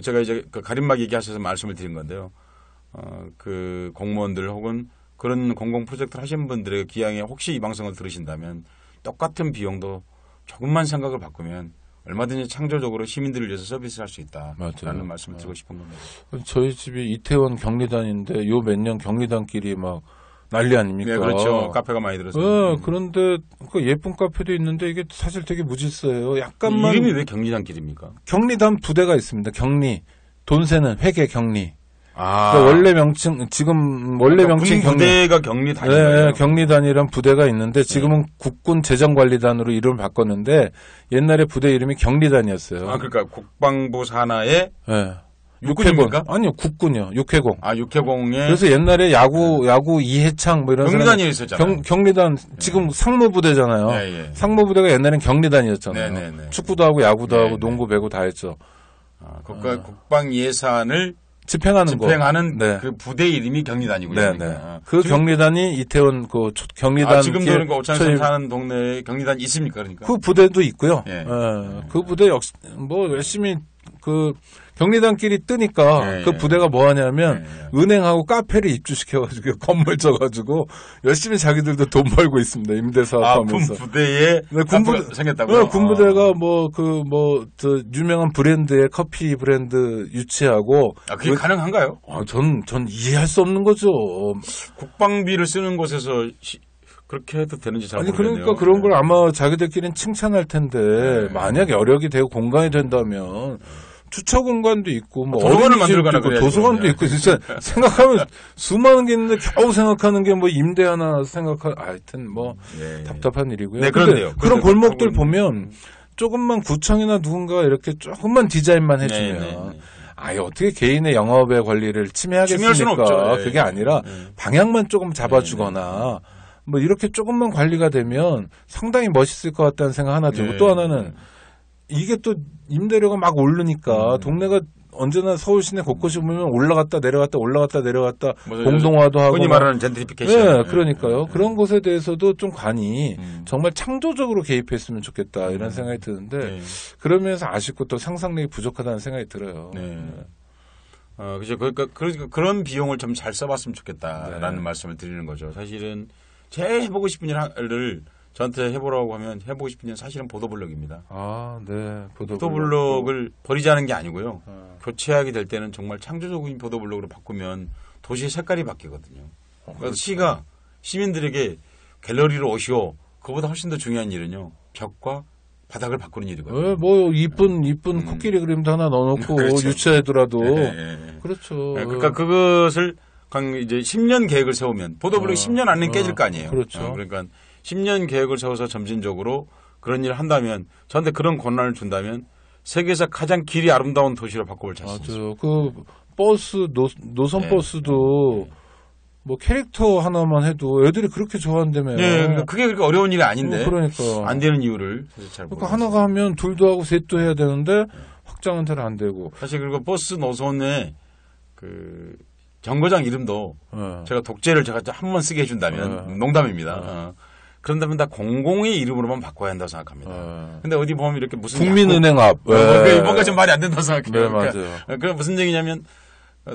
제가 이제 그 가림막 얘기하셔서 말씀을 드린 건데요. 그 공무원들 혹은 그런 공공 프로젝트를 하신 분들의 기왕에 혹시 이 방송을 들으신다면 똑같은 비용도 조금만 생각을 바꾸면 얼마든지 창조적으로 시민들을 위해서 서비스를 할 수 있다라는 말씀을 드리고 싶은 겁니다. 저희 집이 이태원 경리단인데 요 몇 년 경리단끼리 막 난리 아닙니까? 네, 그렇죠. 카페가 많이 들어서. 그런데 그 예쁜 카페도 있는데 이게 사실 되게 무질서예요. 약간만. 이름이 왜 경리단길입니까? 경리단 부대가 있습니다. 돈 세는 회계 경리. 그러니까 원래 명칭 부대가 경리단이에요. 네, 경리단이란 부대가 있는데 지금은 국군 재정관리단으로 이름을 바꿨는데 옛날에 부대 이름이 경리단이었어요. 그러니까 국방부 산하의 육해공. 아니요, 국군이요. 육해공. 육해공에. 그래서 옛날에 야구 이해창 뭐 이런 경리단이 있었잖아요. 경리단 지금 상무부대잖아요. 상무부대가 옛날엔 경리단이었잖아요. 축구도 하고 야구도 하고 농구 배구 다 했죠. 국방 예산을 집행하는 그 부대 이름이 경리단이군요. 그 경리단이 이태원 그 경리단 지금도 그러니까 오창천 사는 동네에 경리단이 있습니까? 그러니까 그 부대도 있고요. 그 부대 역시 뭐 열심히 그 경리단끼리 뜨니까 그 부대가 뭐 하냐면 은행하고 카페를 입주시켜가지고 건물 져가지고 열심히 자기들도 돈 벌고 있습니다. 임대 사업하면서. 군부대에 군부대 생겼다고요? 네, 군부대가 저 유명한 브랜드의 커피 브랜드 유치하고. 그게 가능한가요? 전 이해할 수 없는 거죠. 국방비를 쓰는 곳에서 그렇게 해도 되는지 잘 모르겠네요. 그러니까 그런 걸 아마 자기들끼리는 칭찬할 텐데 만약 여력이 되고 공간이 된다면 주차 공간도 있고 뭐 도서관을 만들거나 있고 도서관도 있고 진짜 생각하면 수많은 게 있는데 겨우 생각하는 게 뭐 임대 하나 하여튼 뭐 답답한 일이고요. 네, 그런데요. 그런 골목들 보면 조금만 구청이나 누군가 이렇게 조금만 디자인만 해주면 어떻게 개인의 영업의 권리를 침해하겠습니까? 그게 아니라 방향만 조금 잡아주거나 뭐 이렇게 조금만 관리가 되면 상당히 멋있을 것 같다는 생각 하나 들고 또 하나는 이게 또 임대료가 막 오르니까 동네가 언제나 서울 시내 곳곳이 보면 올라갔다 내려갔다 올라갔다 내려갔다 공동화도 하고. 흔히 말하는 젠트리피케이션. 네, 그러니까요. 그런 것에 대해서도 좀 관이 정말 창조적으로 개입했으면 좋겠다 이런 생각이 드는데 그러면서 아쉽고 또 상상력이 부족하다는 생각이 들어요. 그죠. 그러니까 그런 비용을 좀 잘 써봤으면 좋겠다라는 말씀을 드리는 거죠. 사실은 제일 해보고 싶은 일을 저한테 해보라고 하면 해보고 싶은 일은 사실은 보도블록입니다. 아, 네. 보도블록을 버리자는 게 아니고요. 교체하게 될 때는 정말 창조적인 보도블록으로 바꾸면 도시의 색깔이 바뀌거든요. 그래서 시가 시민들에게 갤러리로 오시오. 그보다 훨씬 더 중요한 일은요. 벽과 바닥을 바꾸는 일이거든요. 뭐 이쁜 코끼리 그림도 하나 넣어놓고 그렇죠. 유치해두라도 그렇죠. 그러니까 그것을 이제 10년 계획을 세우면 보도블록이 10년 안에 깨질 거 아니에요. 그렇죠. 그러니까 10년 계획을 세워서 점진적으로 그런 일을 한다면 저한테 그런 권한을 준다면 세계에서 가장 길이 아름다운 도시로 바꿔볼 자신 있습니다. 맞아요. 그 버스 노선 버스도 뭐 캐릭터 하나만 해도 애들이 그렇게 좋아한다며. 네, 그러니까 그게 그렇게 어려운 일이 아닌데. 그러니까 안 되는 이유를 사실 잘 모르겠어요. 그러니까 하나가 하면 둘도 하고 셋도 해야 되는데 확장은 잘 안 되고. 사실 그리고 버스 노선에 그 정거장 이름도 제가 독재를 제가 한 번 쓰게 해준다면 농담입니다. 그런다면 다 공공의 이름으로만 바꿔야 한다고 생각합니다. 근데 어디 보면 이렇게 무슨 국민은행 앞. 뭔가 좀 말이 안 된다고 생각해요. 네, 맞아요. 그러니까 무슨 얘기냐면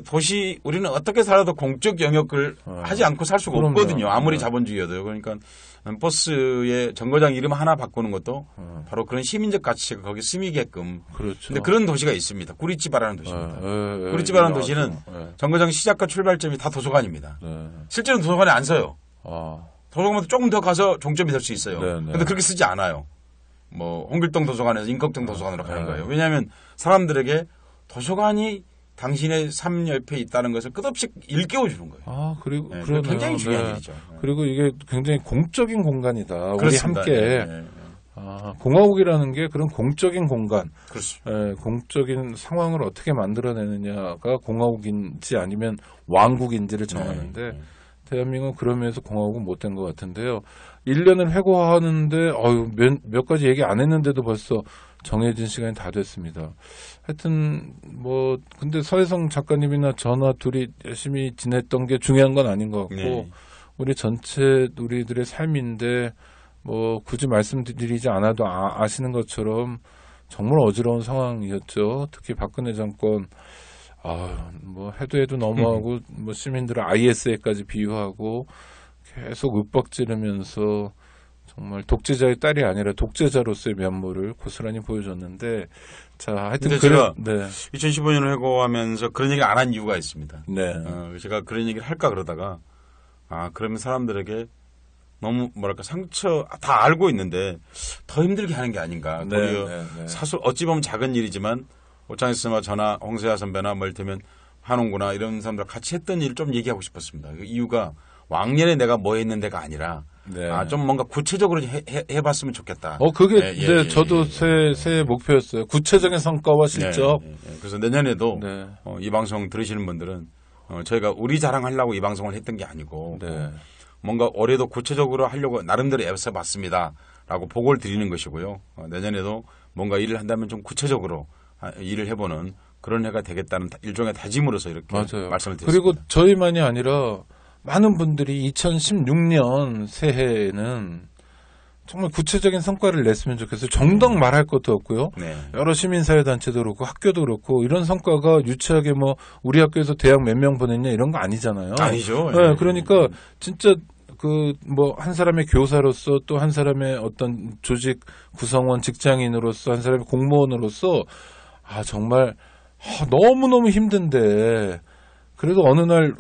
도시 우리는 어떻게 살아도 공적 영역을 하지 않고 살 수가 없거든요. 아무리 자본주의여도요. 그러니까 버스의 정거장 이름 하나 바꾸는 것도 바로 그런 시민적 가치가 거기 스미게끔. 그렇죠. 근데 그런 도시가 있습니다. 구리치바라는 도시입니다. 구리치바라는 도시는 정거장 시작과 출발점이 다 도서관입니다. 실제로는 도서관에 안 서요. 도서관보다 조금 더 가서 종점이 될 수 있어요. 그런데 그렇게 쓰지 않아요. 뭐 홍길동 도서관에서 인걱정 도서관으로 가는 거예요. 왜냐하면 사람들에게 도서관이 당신의 삶 옆에 있다는 것을 끝없이 일깨워 주는 거예요. 그리고 굉장히 중요한 일이죠. 그리고 이게 굉장히 공적인 공간이다. 그렇습니다. 우리 함께 공화국이라는 게 그런 공적인 공간, 그렇습니다. 공적인 상황을 어떻게 만들어내느냐가 공화국인지 아니면 왕국인지를 정하는데 대한민국은 그러면서 공화국은 못된 것 같은데요. 1년을 회고하는데 몇 가지 얘기 안 했는데도 벌써 정해진 시간이 다 됐습니다. 하여튼 뭐 근데 서혜성 작가님이나 저나 둘이 열심히 지냈던 게 중요한 건 아닌 것 같고 우리 전체 우리들의 삶인데 뭐 굳이 말씀드리지 않아도 아시는 것처럼 정말 어지러운 상황이었죠. 특히 박근혜 정권 뭐 해도 너무하고 뭐 시민들을 IS에까지 비유하고 계속 윽박지르면서 정말 독재자의 딸이 아니라 독재자로서의 면모를 고스란히 보여줬는데 하여튼 제가 2015년을 회고하면서 그런 얘기를 안 한 이유가 있습니다. 제가 그런 얘기를 할까 그러다가 그러면 사람들에게 너무 뭐랄까 상처 다 알고 있는데 더 힘들게 하는 게 아닌가. 사실 어찌 보면 작은 일이지만 오창희 선생님과 저나 홍세아 선배나 뭐 이를테면 한홍구나 이런 사람들 같이 했던 일을 좀 얘기하고 싶었습니다. 그 이유가 왕년에 내가 뭐 했는데가 아니라 좀 뭔가 구체적으로 해봤으면 좋겠다. 그게 저도 새 목표였어요. 구체적인 성과와 실적. 그래서 내년에도 이 방송 들으시는 분들은 저희가 우리 자랑하려고 이 방송을 했던 게 아니고 뭔가 올해도 구체적으로 하려고 나름대로 애써봤습니다라고 보고를 드리는 것이고요. 내년에도 뭔가 일을 한다면 좀 구체적으로 일을 해보는 그런 해가 되겠다는 일종의 다짐으로서 이렇게 말씀을 드렸습니다. 그리고 저희만이 아니라 많은 분들이 2016년 새해에는 정말 구체적인 성과를 냈으면 좋겠어요. 정당 말할 것도 없고요. 여러 시민사회단체도 그렇고 학교도 그렇고 이런 성과가 유치하게 뭐 우리 학교에서 대학 몇 명 보냈냐 이런 거 아니잖아요. 아니죠. 그러니까 진짜 뭐 한 사람의 교사로서 또 한 사람의 어떤 조직 구성원 직장인으로서 한 사람의 공무원으로서 정말 너무너무 힘든데 그래도 어느 날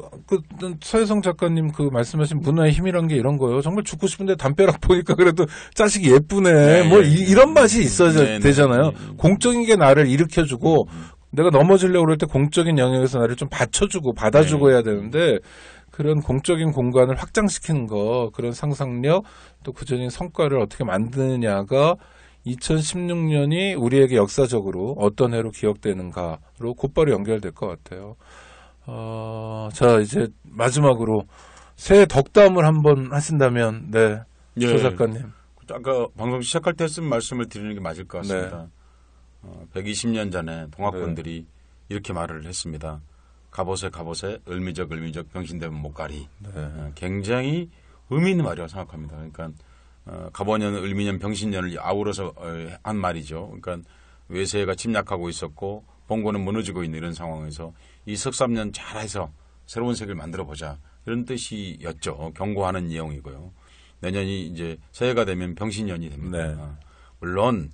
서혜성 작가님 말씀하신 문화의 힘이란 게 이런 거예요. 정말 죽고 싶은데 담벼락 보니까 그래도 자식이 예쁘네. 이런 맛이 있어야 되잖아요. 공적인 게 나를 일으켜주고 내가 넘어지려고 그럴 때 공적인 영역에서 나를 좀 받쳐주고 받아주고 해야 되는데 그런 공적인 공간을 확장시키는 거, 그런 상상력, 또 구체적인 성과를 어떻게 만드느냐가 2016년이 우리에게 역사적으로 어떤 해로 기억되는가로 곧바로 연결될 것 같아요. 이제 마지막으로 새해 덕담을 한번 하신다면, 조 작가님. 아까 방송 시작할 때 했은 말씀을 드리는 게 맞을 것 같습니다. 120년 전에 동학군들이 이렇게 말을 했습니다. 갑옷에 을미적 병신되면 못가리. 네. 굉장히 의미 있는 말이라고 생각합니다. 그러니까 갑오년, 을미년, 병신년을 아우러서 한 말이죠. 그러니까 외세가 침략하고 있었고 봉고는 무너지고 있는 이런 상황에서 이 석삼년 잘해서 새로운 세계를 만들어보자 이런 뜻이었죠. 경고하는 내용이고요. 내년이 이제 새해가 되면 병신년이 됩니다. 네. 물론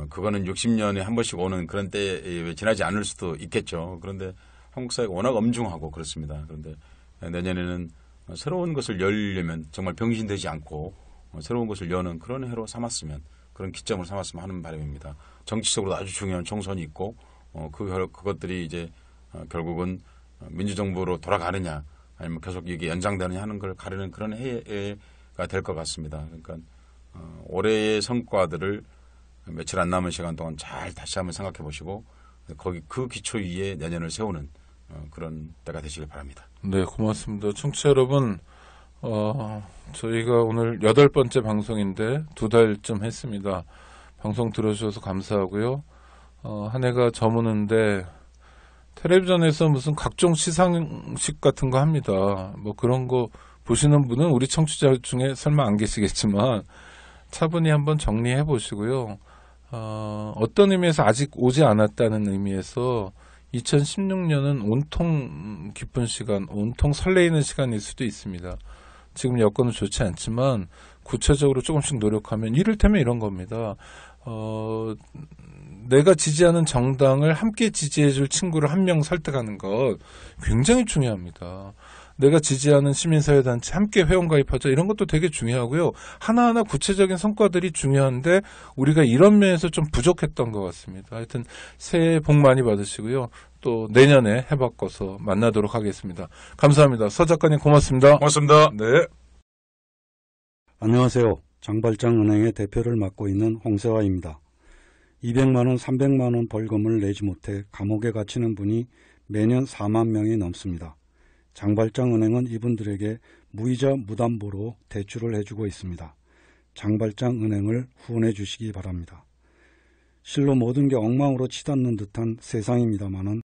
그거는 60년에 한 번씩 오는 그런 때에 지나지 않을 수도 있겠죠. 그런데 한국 사회가 워낙 엄중하고 그렇습니다. 그런데 내년에는 새로운 것을 열려면 정말 병신되지 않고 새로운 것을 여는 그런 해로 삼았으면, 그런 기점을 삼았으면 하는 바람입니다. 정치적으로 아주 중요한 총선이 있고 그것들이 이제 결국은 민주정부로 돌아가느냐 아니면 계속 이게 연장되느냐 하는 걸 가르는 그런 해가 될 것 같습니다. 그러니까 올해의 성과들을 며칠 안 남은 시간 동안 잘 다시 한번 생각해 보시고 그 기초 위에 내년을 세우는 그런 때가 되시길 바랍니다. 네, 고맙습니다. 청취자 여러분, 저희가 오늘 8번째 방송인데 2달쯤 했습니다. 방송 들어주셔서 감사하고요. 한 해가 저무는데 텔레비전에서 무슨 각종 시상식 같은 거 합니다. 뭐 그런 거 보시는 분은 우리 청취자 중에 설마 안 계시겠지만 차분히 한번 정리해 보시고요. 어떤 의미에서 아직 오지 않았다는 의미에서 2016년은 온통 기쁜 시간, 온통 설레이는 시간일 수도 있습니다. 지금 여건은 좋지 않지만 구체적으로 조금씩 노력하면 이를테면 이런 겁니다. 내가 지지하는 정당을 함께 지지해줄 친구를 한 명 설득하는 것 굉장히 중요합니다. 내가 지지하는 시민사회단체 함께 회원가입하자 이런 것도 되게 중요하고요. 하나하나 구체적인 성과들이 중요한데 우리가 이런 면에서 좀 부족했던 것 같습니다. 하여튼 새해 복 많이 받으시고요. 또 내년에 해바꿔서 만나도록 하겠습니다. 감사합니다. 서 작가님 고맙습니다. 고맙습니다. 네. 안녕하세요. 장발장은행의 대표를 맡고 있는 홍세화입니다. 200만 원, 300만 원 벌금을 내지 못해 감옥에 갇히는 분이 매년 4만 명이 넘습니다. 장발장은행은 이분들에게 무이자 무담보로 대출을 해주고 있습니다. 장발장은행을 후원해 주시기 바랍니다. 실로 모든 게 엉망으로 치닫는 듯한 세상입니다마는